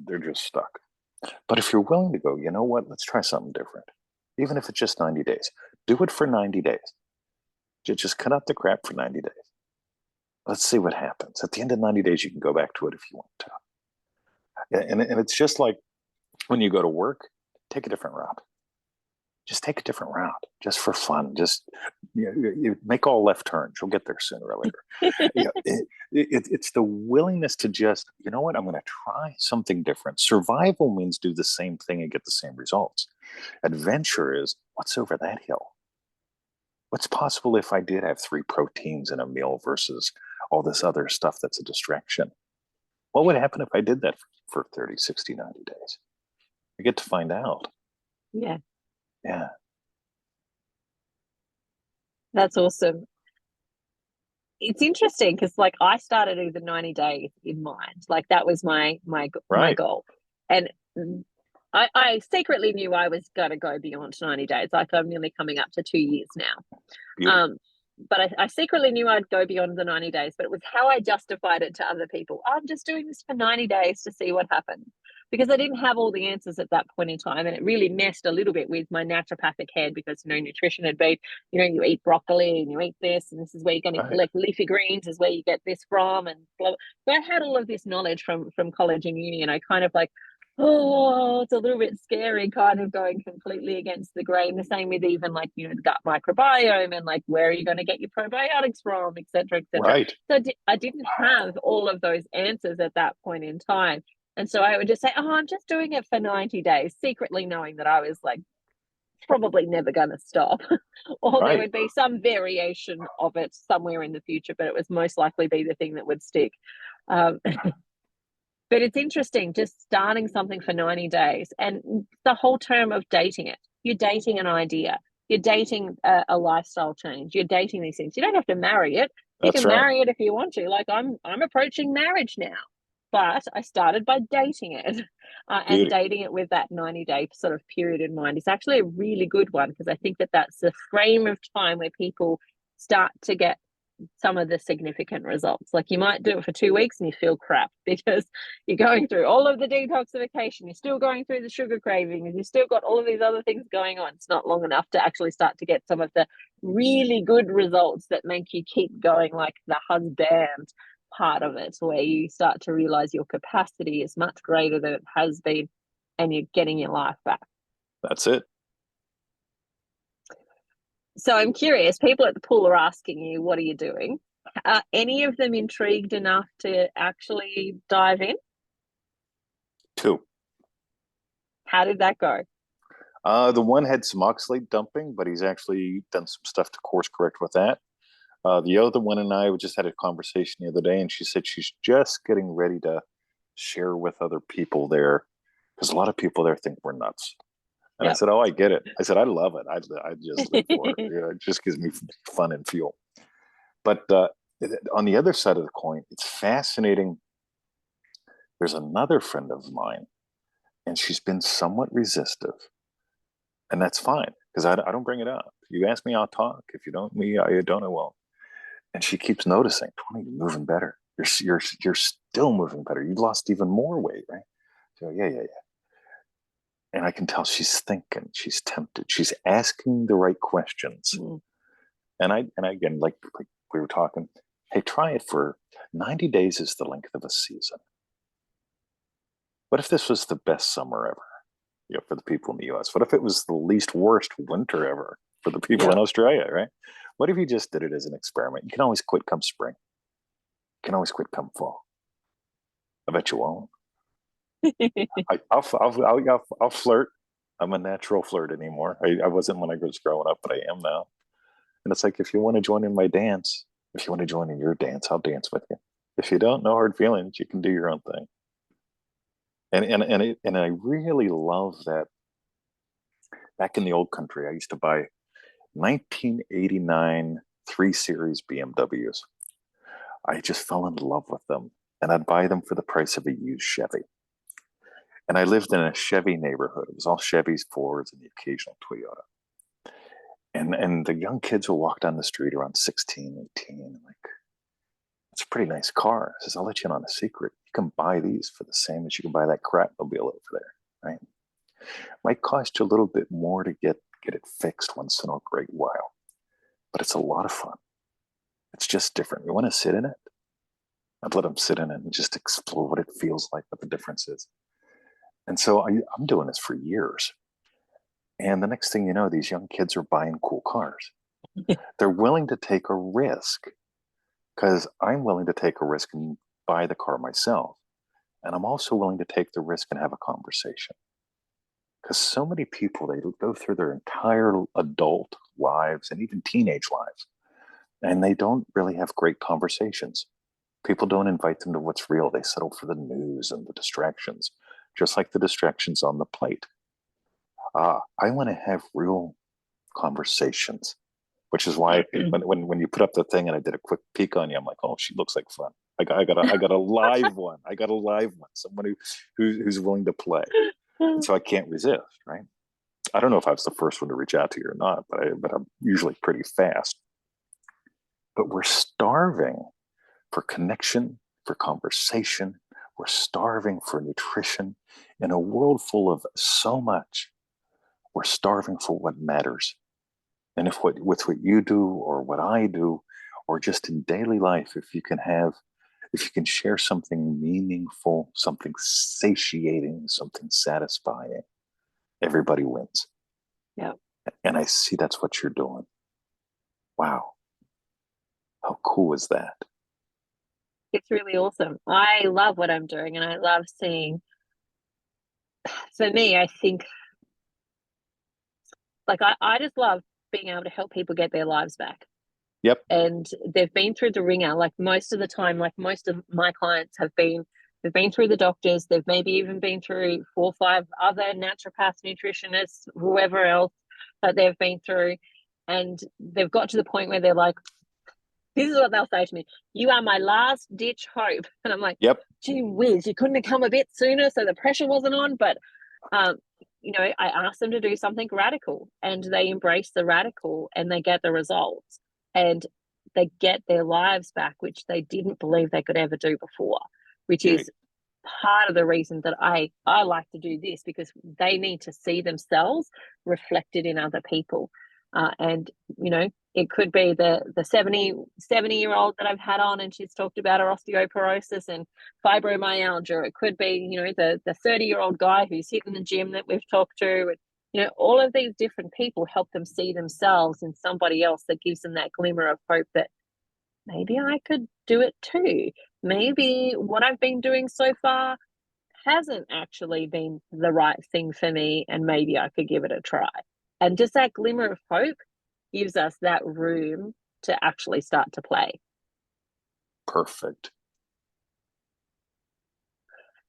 they're just stuck. But if you're willing to go, you know what? Let's try something different, even if it's just 90 days. Do it for 90 days. Just cut out the crap for 90 days. Let's see what happens. At the end of 90 days, you can go back to it if you want to. And it's just like when you go to work, take a different route. Just take a different route, just for fun. Just you make all left turns. You'll get there sooner or later. It's the willingness to just, you know what, I'm going to try something different. Survival means do the same thing and get the same results. Adventure is, what's over that hill? What's possible if I did have 3 proteins in a meal versus all this other stuff that's a distraction? What would happen if I did that for 30, 60, 90 days? I get to find out. Yeah, Yeah. that's awesome. It's interesting because, like, I started with the 90 days in mind. Like, that was my Right. goal, and I secretly knew I was going to go beyond 90 days. Like, I'm nearly coming up to 2 years now. Beautiful. But I secretly knew I'd go beyond the 90 days, but it was how I justified it to other people. I'm just doing this for 90 days to see what happens, because I didn't have all the answers at that point in time. And it really messed a little bit with my naturopathic head, because, nutrition had been, you eat broccoli and you eat this, and this is where you're going to Right. collect leafy greens, is where you get this from. And blah, blah. So I had all of this knowledge from college and uni, and I kind of like, oh, it's a little bit scary, kind of going completely against the grain. The same with even, like, the gut microbiome, and like, where are you going to get your probiotics from, et cetera, et cetera. Right. So I didn't have all of those answers at that point in time. And so I would just say, oh, I'm just doing it for 90 days, secretly knowing that I was like probably never going to stop, or there would be some variation of it somewhere in the future, but it was most likely be the thing that would stick. But it's interesting, just starting something for 90 days, and the whole term of dating it. You're dating an idea. You're dating a lifestyle change. You're dating these things. You don't have to marry it. You That's can right. marry it if you want to. Like, I'm approaching marriage now, but I started by dating it, and dating it with that 90-day sort of period in mind is actually a really good one, because I think that that's the frame of time where people start to get some of the significant results. Like, you might do it for 2 weeks and you feel crap, because you're going through all of the detoxification, you're still going through the sugar cravings, you've still got all of these other things going on. It's not long enough to actually start to get some of the really good results that make you keep going, like the husband part of it, where you start to realize your capacity is much greater than it has been, and you're getting your life back. That's it. So I'm curious, people at the pool are asking you, what are you doing? Are any of them intrigued enough to actually dive in? 2. How did that go? The one had some oxalate dumping, but he's actually done some stuff to course correct with that. The other one and I just had a conversation the other day, and she said she's just getting ready to share with other people there, because a lot of people there think we're nuts. And I said, oh, I get it. I said, I love it. I just live for it. It just gives me fun and fuel. But on the other side of the coin, it's fascinating. There's another friend of mine, and she's been somewhat resistive. And that's fine, because I don't bring it up. You ask me, I'll talk. If you don't, I don't, I won't. And she keeps noticing, Tony, you're moving better. You're still moving better. You lost even more weight, right? So yeah. And I can tell she's thinking, she's tempted, she's asking the right questions. And I again, like we were talking, hey, try it for 90 days is the length of a season. What if this was the best summer ever, for the people in the US? What if it was the least worst winter ever for the people in Australia, right? What if you just did it as an experiment? You can always quit come spring. You can always quit come fall. I bet you won't. I'll flirt. I'm a natural flirt anymore. I wasn't when I was growing up, but I am now. And it's like, if you want to join in my dance, if you want to join in your dance, I'll dance with you. If you don't, no hard feelings. You can do your own thing. And I really love that. Back in the old country, I used to buy 1989 3 Series BMWs. I just fell in love with them, and I'd buy them for the price of a used Chevy. And I lived in a Chevy neighborhood. It was all Chevys, Fords, and the occasional Toyota. And the young kids will walk down the street around 16, 18, and like, it's a pretty nice car. I says, I'll let you in on a secret. You can buy these for the same as you can buy that crapmobile over there, right? Might cost you a little bit more to get it fixed once in a great while, but it's a lot of fun. It's just different. You want to sit in it? I'd let them sit in it and just explore what it feels like, what the difference is. And so I'm doing this for years. And the next thing you know, these young kids are buying cool cars. They're willing to take a risk because I'm willing to take a risk and buy the car myself. And I'm also willing to take the risk and have a conversation. Because so many people, they go through their entire adult lives and even teenage lives, and they don't really have great conversations. People don't invite them to what's real. They settle for the news and the distractions, just like the distractions on the plate. I want to have real conversations, which is why when you put up the thing and I did a quick peek on you, I'm like, oh, she looks like fun. I got a live one. I got a live one. Someone who's willing to play. And so I can't resist, right? I don't know if I was the first one to reach out to you or not, but I'm usually pretty fast. But we're starving for connection, for conversation. We're starving for nutrition. In a world full of so much, we're starving for what matters. And if with what you do or what I do, or just in daily life, if you can share something meaningful, something satiating, something satisfying, everybody wins. Yeah. And I see that's what you're doing. Wow. How cool is that? It's really awesome. I love what I'm doing, and I love seeing. For me, I think, like, I just love being able to help people get their lives back. Yep. And they've been through the ringer, like most of the time, like most of my clients they've been through the doctors, they've maybe even been through 4 or 5 other naturopaths, nutritionists, whoever else that they've been through. And they've got to the point where they're like, this is what they'll say to me: you are my last ditch hope. And I'm like, yep, gee whiz, you couldn't have come a bit sooner so the pressure wasn't on. But I asked them to do something radical, and they embrace the radical, and they get the results, and they get their lives back, which they didn't believe they could ever do before, which is part of the reason that I like to do this, because they need to see themselves reflected in other people. And it could be the 70-year-old that I've had on, and she's talked about her osteoporosis and fibromyalgia. It could be the 30-year-old guy who's hitting the gym that we've talked to. And all of these different people help them see themselves in somebody else, that gives them that glimmer of hope that maybe I could do it too. Maybe what I've been doing so far hasn't actually been the right thing for me, and maybe I could give it a try. And just that glimmer of hope gives us that room to actually start to play. Perfect.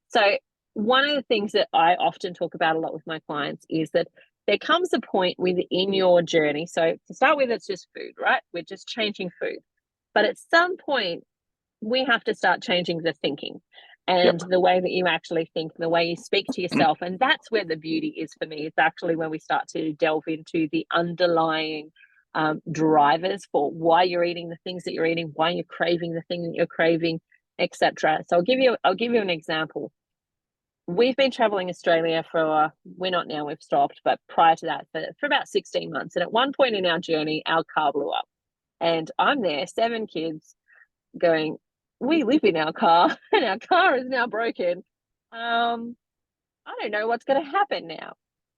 So one of the things that I often talk about a lot with my clients is that there comes a point within your journey. So to start with, it's just food, right? We're just changing food. But at some point, we have to start changing the thinking and the way that you actually think, and the way you speak to yourself. And that's where the beauty is for me. It's actually when we start to delve into the underlying drivers for why you're eating the things that you're eating, why you're craving the thing that you're craving, etc. So I'll give you an example. We've been traveling Australia we're not now, we've stopped, but prior to that for about 16 months. And at one point in our journey, our car blew up. And I'm there, 7 kids, going, we live in our car and our car is now broken. I don't know what's going to happen now.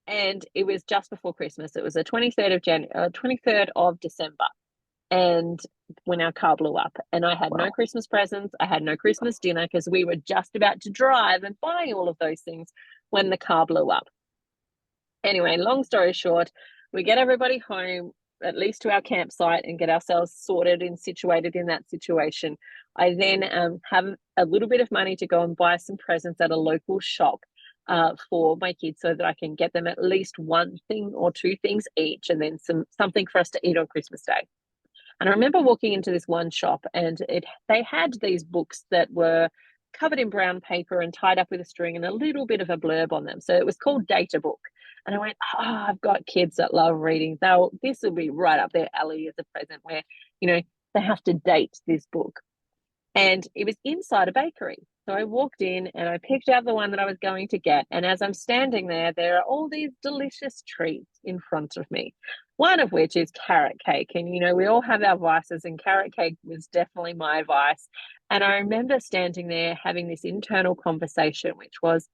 And it was just before Christmas. It was the 23rd of December. And when our car blew up, and I had no Wow. Christmas presents, I had no Christmas dinner because we were just about to drive and buy all of those things when the car blew up. Anyway, long story short, we get everybody home, at least to our campsite, and get ourselves sorted and situated in that situation. I then have a little bit of money to go and buy some presents at a local shop for my kids so that I can get them at least one thing or two things each, and then something for us to eat on Christmas Day. And I remember walking into this one shop, and they had these books that were covered in brown paper and tied up with a string and a little bit of a blurb on them. So it was called Data Book. And I went, I've got kids that love reading. This will be right up their alley as a present where, they have to date this book. And it was inside a bakery. So I walked in and I picked out the one that I was going to get. And as I'm standing there are all these delicious treats in front of me, one of which is carrot cake. And, we all have our vices, and carrot cake was definitely my vice. And I remember standing there having this internal conversation, which was,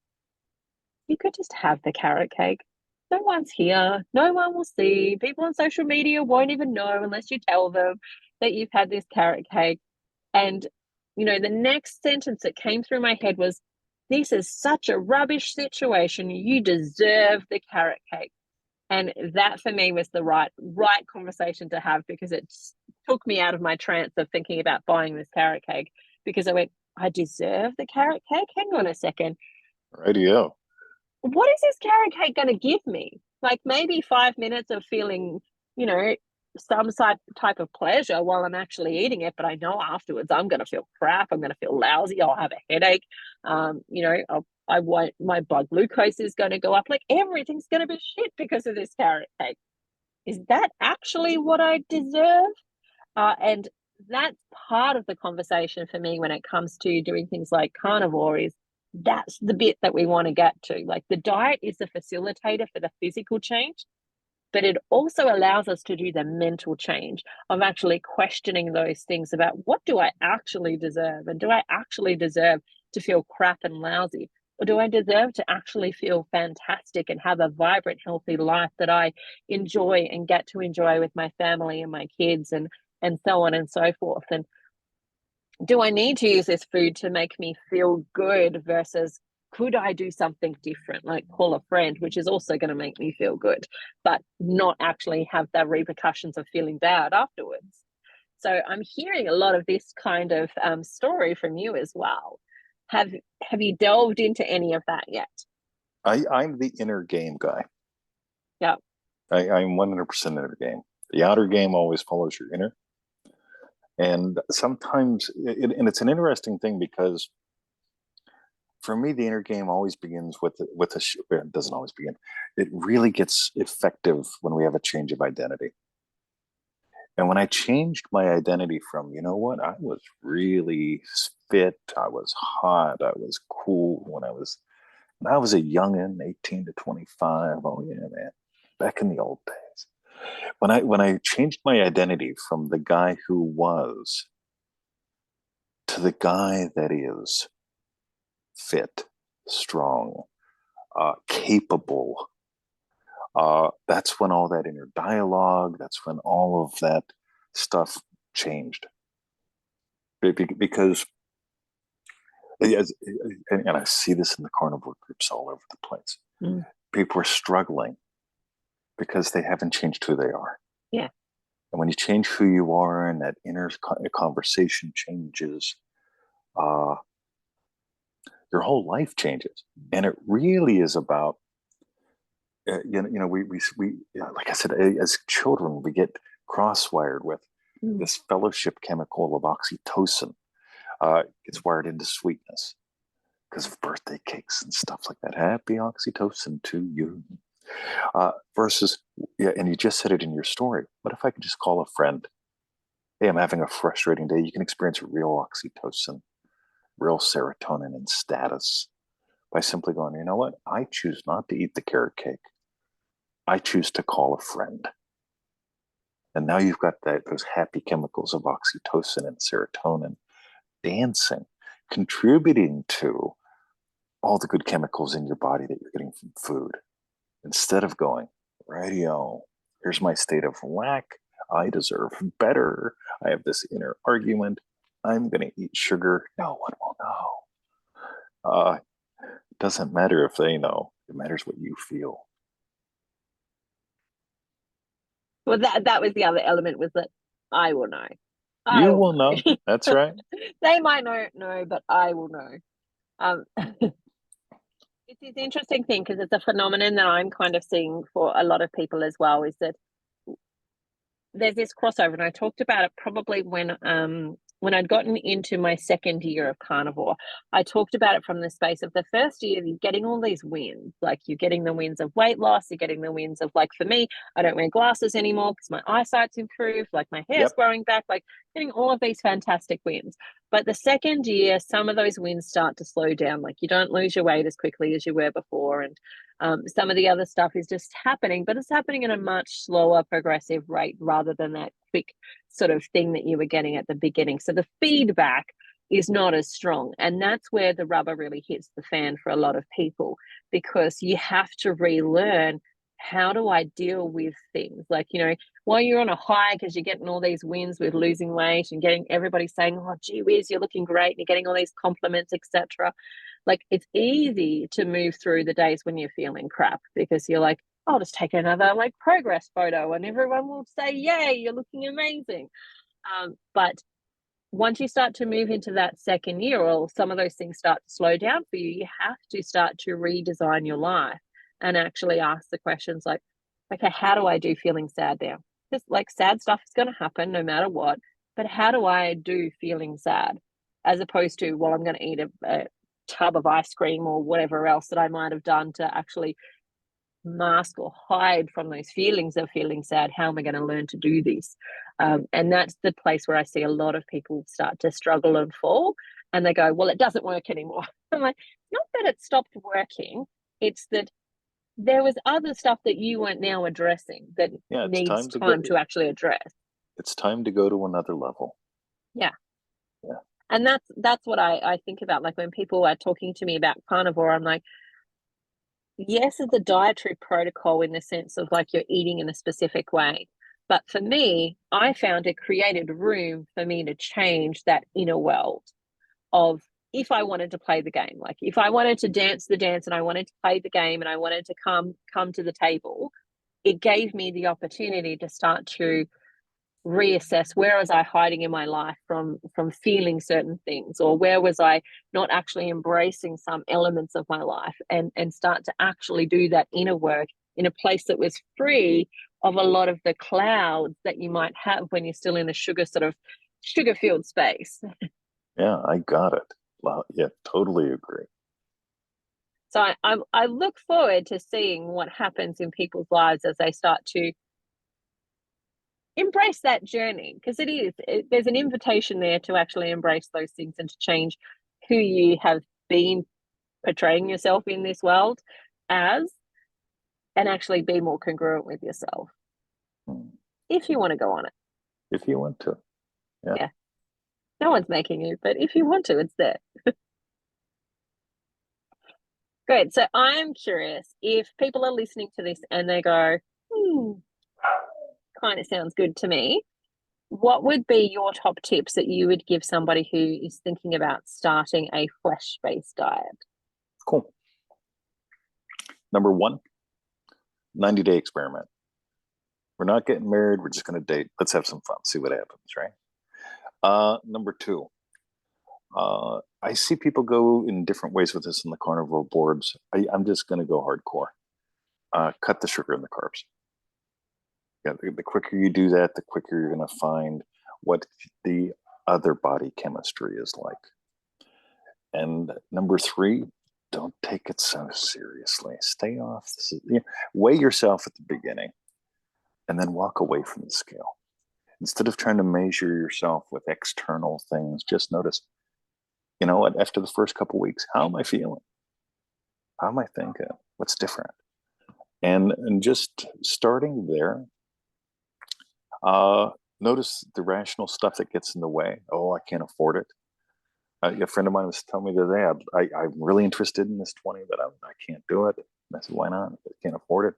you could just have the carrot cake. No one's here. No one will see. People on social media won't even know unless you tell them that you've had this carrot cake. And, the next sentence that came through my head was, this is such a rubbish situation. You deserve the carrot cake. And that for me was the right conversation to have, because it took me out of my trance of thinking about buying this carrot cake, because I went, I deserve the carrot cake? Hang on a second. Radio. What is this carrot cake going to give me? Like maybe 5 minutes of feeling, some type of pleasure while I'm actually eating it, but I know afterwards I'm going to feel crap. I'm going to feel lousy. I'll have a headache. My blood glucose is going to go up. Like everything's going to be shit because of this carrot cake. Is that actually what I deserve? And that's part of the conversation for me when it comes to doing things like carnivore. Is that's the bit that we want to get to. Like the diet is the facilitator for the physical change, but it also allows us to do the mental change of actually questioning those things about, what do I actually deserve? And do I actually deserve to feel crap and lousy? Or do I deserve to actually feel fantastic and have a vibrant, healthy life that I enjoy and get to enjoy with my family and my kids and so on and so forth? And do I need to use this food to make me feel good versus could I do something different, like call a friend, which is also going to make me feel good, but not actually have the repercussions of feeling bad afterwards? So I'm hearing a lot of this kind of story from you as well. Have you delved into any of that yet? I'm the inner game guy. Yeah. I'm 100% inner game. The outer game always follows your inner. And sometimes, and it's an interesting thing, because for me, the inner game always begins with it doesn't always begin. It really gets effective when we have a change of identity. And when I changed my identity from, I was really fit, I was hot, I was cool when I was a youngin', 18 to 25. Oh yeah, man. Back in the old days. When I changed my identity from the guy who was to the guy that is fit, strong, capable, that's when all that inner dialogue, that's when all of that stuff changed. Because, and I see this in the carnivore groups all over the place. Mm. People are struggling because they haven't changed who they are. Yeah. And when you change who you are and that inner conversation changes, your whole life changes. And it really is about, we like I said, as children, we get cross-wired with this fellowship chemical of oxytocin. Gets wired into sweetness because of birthday cakes and stuff like that. Happy oxytocin to you. Versus, and you just said it in your story. What if I could just call a friend? Hey, I'm having a frustrating day. You can experience real oxytocin, real serotonin and status by simply going, you know what? I choose not to eat the carrot cake. I choose to call a friend. And now you've got those happy chemicals of oxytocin and serotonin dancing, contributing to all the good chemicals in your body that you're getting from food. Instead of going, radio, here's my state of lack. I deserve better. I have this inner argument. I'm going to eat sugar. No one will know. It doesn't matter if they know. It matters what you feel. Well, that was the other element, was that I will know. You will know. That's right. They might know, but I will know. It's this interesting thing because it's a phenomenon that I'm kind of seeing for a lot of people as well, is that there's this crossover, and I talked about it probably when I'd gotten into my second year of carnivore. I talked about it from the space of the first year, you're getting all these wins. Like, you're getting the wins of weight loss, you're getting the wins of, like, for me, I don't wear glasses anymore because my eyesight's improved, like my hair's growing back, like getting all of these fantastic wins. But the second year, some of those wins start to slow down. Like, you don't lose your weight as quickly as you were before. And some of the other stuff is just happening, but it's happening at a much slower progressive rate rather than that quick sort of thing that you were getting at the beginning. So the feedback is not as strong. And that's where the rubber really hits the fan for a lot of people, because you have to relearn, how do I deal with things? Like, while you're on a high because you're getting all these wins with losing weight and getting everybody saying, oh, gee whiz, you're looking great, and you're getting all these compliments, etc. Like, it's easy to move through the days when you're feeling crap, because you're like, I'll just take another progress photo and everyone will say, yay, you're looking amazing. But once you start to move into that second year, or some of those things start to slow down for you, you have to start to redesign your life and actually ask the questions like, okay, how do I do feeling sad now? Because sad stuff is going to happen no matter what, but how do I do feeling sad? As opposed to, well, I'm going to eat a tub of ice cream or whatever else that I might have done to actually mask or hide from those feelings of feeling sad. How am I going to learn to do this? And that's the place where I see a lot of people start to struggle and fall, and they go, well, it doesn't work anymore. I'm like, not that it stopped working, it's that there was other stuff that you weren't now addressing that needs time to actually address. It's time to go to another level. Yeah. And that's what I think about. Like, when people are talking to me about carnivore, I'm like, yes, it's a dietary protocol in the sense of you're eating in a specific way. But for me, I found it created room for me to change that inner world of, if I wanted to play the game, like if I wanted to dance the dance and I wanted to play the game and I wanted to come to the table, it gave me the opportunity to start to reassess, where was I hiding in my life from feeling certain things, or where was I not actually embracing some elements of my life, and start to actually do that inner work in a place that was free of a lot of the clouds that you might have when you're still in a sugar filled space. Yeah, I got it. Well, yeah, totally agree. So I look forward to seeing what happens in people's lives as they start to embrace that journey, because there's an invitation there to actually embrace those things and to change who you have been portraying yourself in this world as, and actually be more congruent with yourself. If you want to go on it. If you want to. Yeah. No one's making you, but if you want to, it's there. Good. So I'm curious, if people are listening to this and they go, kind of sounds good to me, what would be your top tips that you would give somebody who is thinking about starting a flesh-based diet? Cool. Number 1, 90-day experiment. We're not getting married. We're just going to date. Let's have some fun. See what happens, right? Number 2, I see people go in different ways with this in the carnivore boards. I'm just going to go hardcore. Cut the sugar and the carbs. Yeah, the quicker you do that, the quicker you're going to find what the other body chemistry is like. And number 3, don't take it so seriously. Stay off. Weigh yourself at the beginning and then walk away from the scale. Instead of trying to measure yourself with external things, just notice, you know what, after the first couple of weeks, how am I feeling? How am I thinking? What's different? And just starting there, Uh, Notice the rational stuff that gets in the way. Oh, I can't afford it. A friend of mine was telling me the other day, I'm really interested in this 20, but I can't do it. And I said, why not? I can't afford it.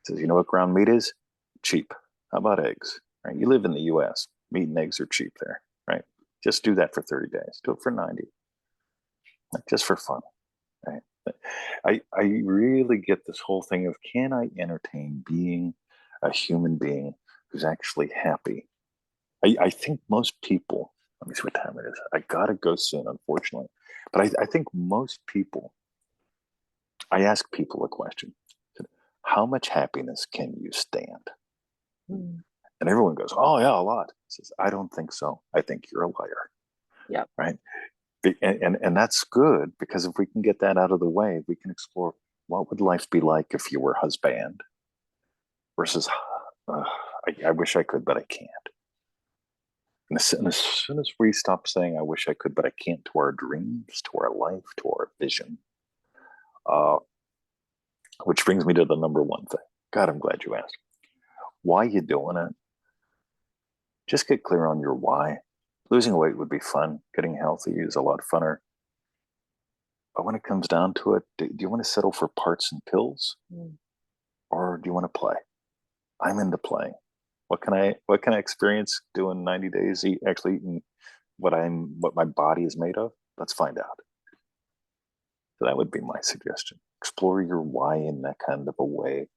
He says, you know what ground meat is? Cheap. How about eggs? Right? You live in the US. Meat and eggs are cheap there, right? Just do that for 30 days. Do it for 90, like just for fun, right? I really get this whole thing of, can I entertain being a human being who's actually happy? I think most people, let me see what time it is. I gotta go soon, unfortunately. But I think most people, I ask people a question: how much happiness can you stand? Mm. And everyone goes, oh yeah, a lot. Says, I don't think so. I think you're a liar. Yep. Right. And that's good, because if we can get that out of the way, we can explore what would life be like if you were husband versus I wish I could, but I can't. And as soon as we stop saying, I wish I could, but I can't, to our dreams, to our life, to our vision, uh, which brings me to the number one thing. God, I'm glad you asked. Why you doing it? Just get clear on your why. Losing weight would be fun. Getting healthy is a lot funner. But when it comes down to it, do you want to settle for parts and pills, Mm. or do you want to play? I'm into playing. What can I experience doing 90 days, actually eating what my body is made of? Let's find out. So that would be my suggestion. Explore your why in that kind of a way.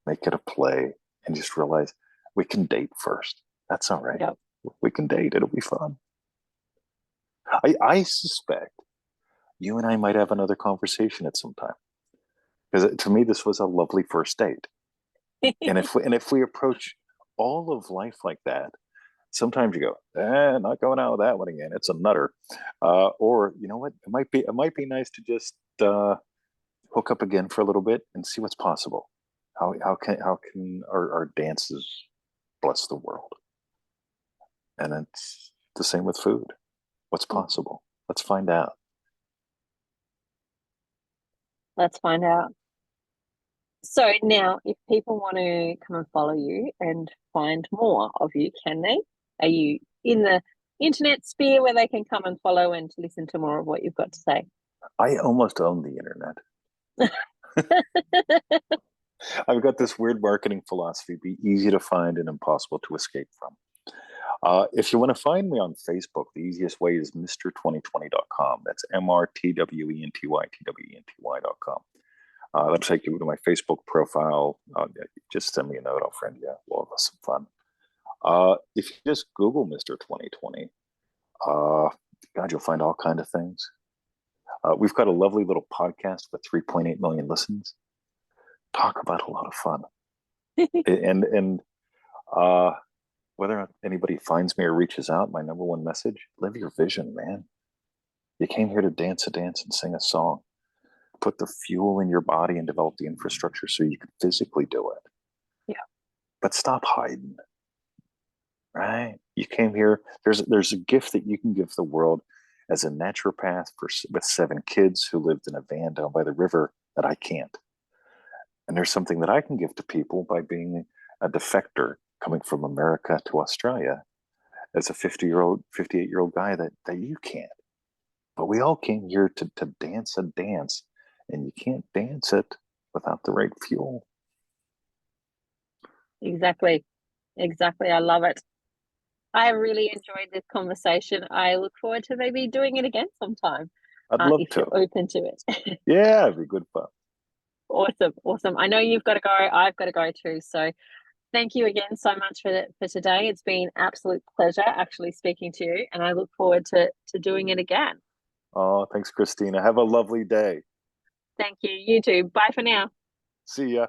Make it a play, and just realize we can date first. That's all right. Yep. We can date. It'll be fun. I suspect you and I might have another conversation at some time, because to me this was a lovely first date. And if we approach all of life like that, sometimes you go, not going out with that one again. It's a nutter. Or you know what? It might be nice to just hook up again for a little bit and see what's possible. How can our dances bless the world? And it's the same with food. What's possible? Let's find out. Let's find out. So now, if people want to come and follow you and find more of you, can they? Are you in the internet sphere where they can come and follow and listen to more of what you've got to say? I almost own the internet. I've got this weird marketing philosophy: be easy to find and impossible to escape from. If you want to find me on Facebook, the easiest way is Mr2020.com. That's MRTWENTYTWENTY.com. That'll take you to my Facebook profile. Just send me a note. I'll friend you. We'll have some fun. If you just Google Mr. 2020, God, you'll find all kinds of things. We've got a lovely little podcast with 3.8 million listens. Talk about a lot of fun. and whether or not anybody finds me or reaches out, my number one message: live your vision, man. You came here to dance a dance and sing a song. Put the fuel in your body and develop the infrastructure so you can physically do it. Yeah. But stop hiding. Right? You came here. There's a gift that you can give the world as a naturopath with 7 kids who lived in a van down by the river that I can't. And there's something that I can give to people by being a defector coming from America to Australia as a 58-year-old guy that you can't. But we all came here to dance a dance, and you can't dance it without the right fuel. Exactly. Exactly. I love it. I really enjoyed this conversation. I look forward to maybe doing it again sometime, I'd love if to. you're open to it. Yeah, it'd be good fun. Awesome. Awesome. I know you've got to go. I've got to go too. So thank you again so much for today. It's been an absolute pleasure actually speaking to you, and I look forward to doing it again. Oh, thanks, Christina. Have a lovely day. Thank you. You too. Bye for now. See ya.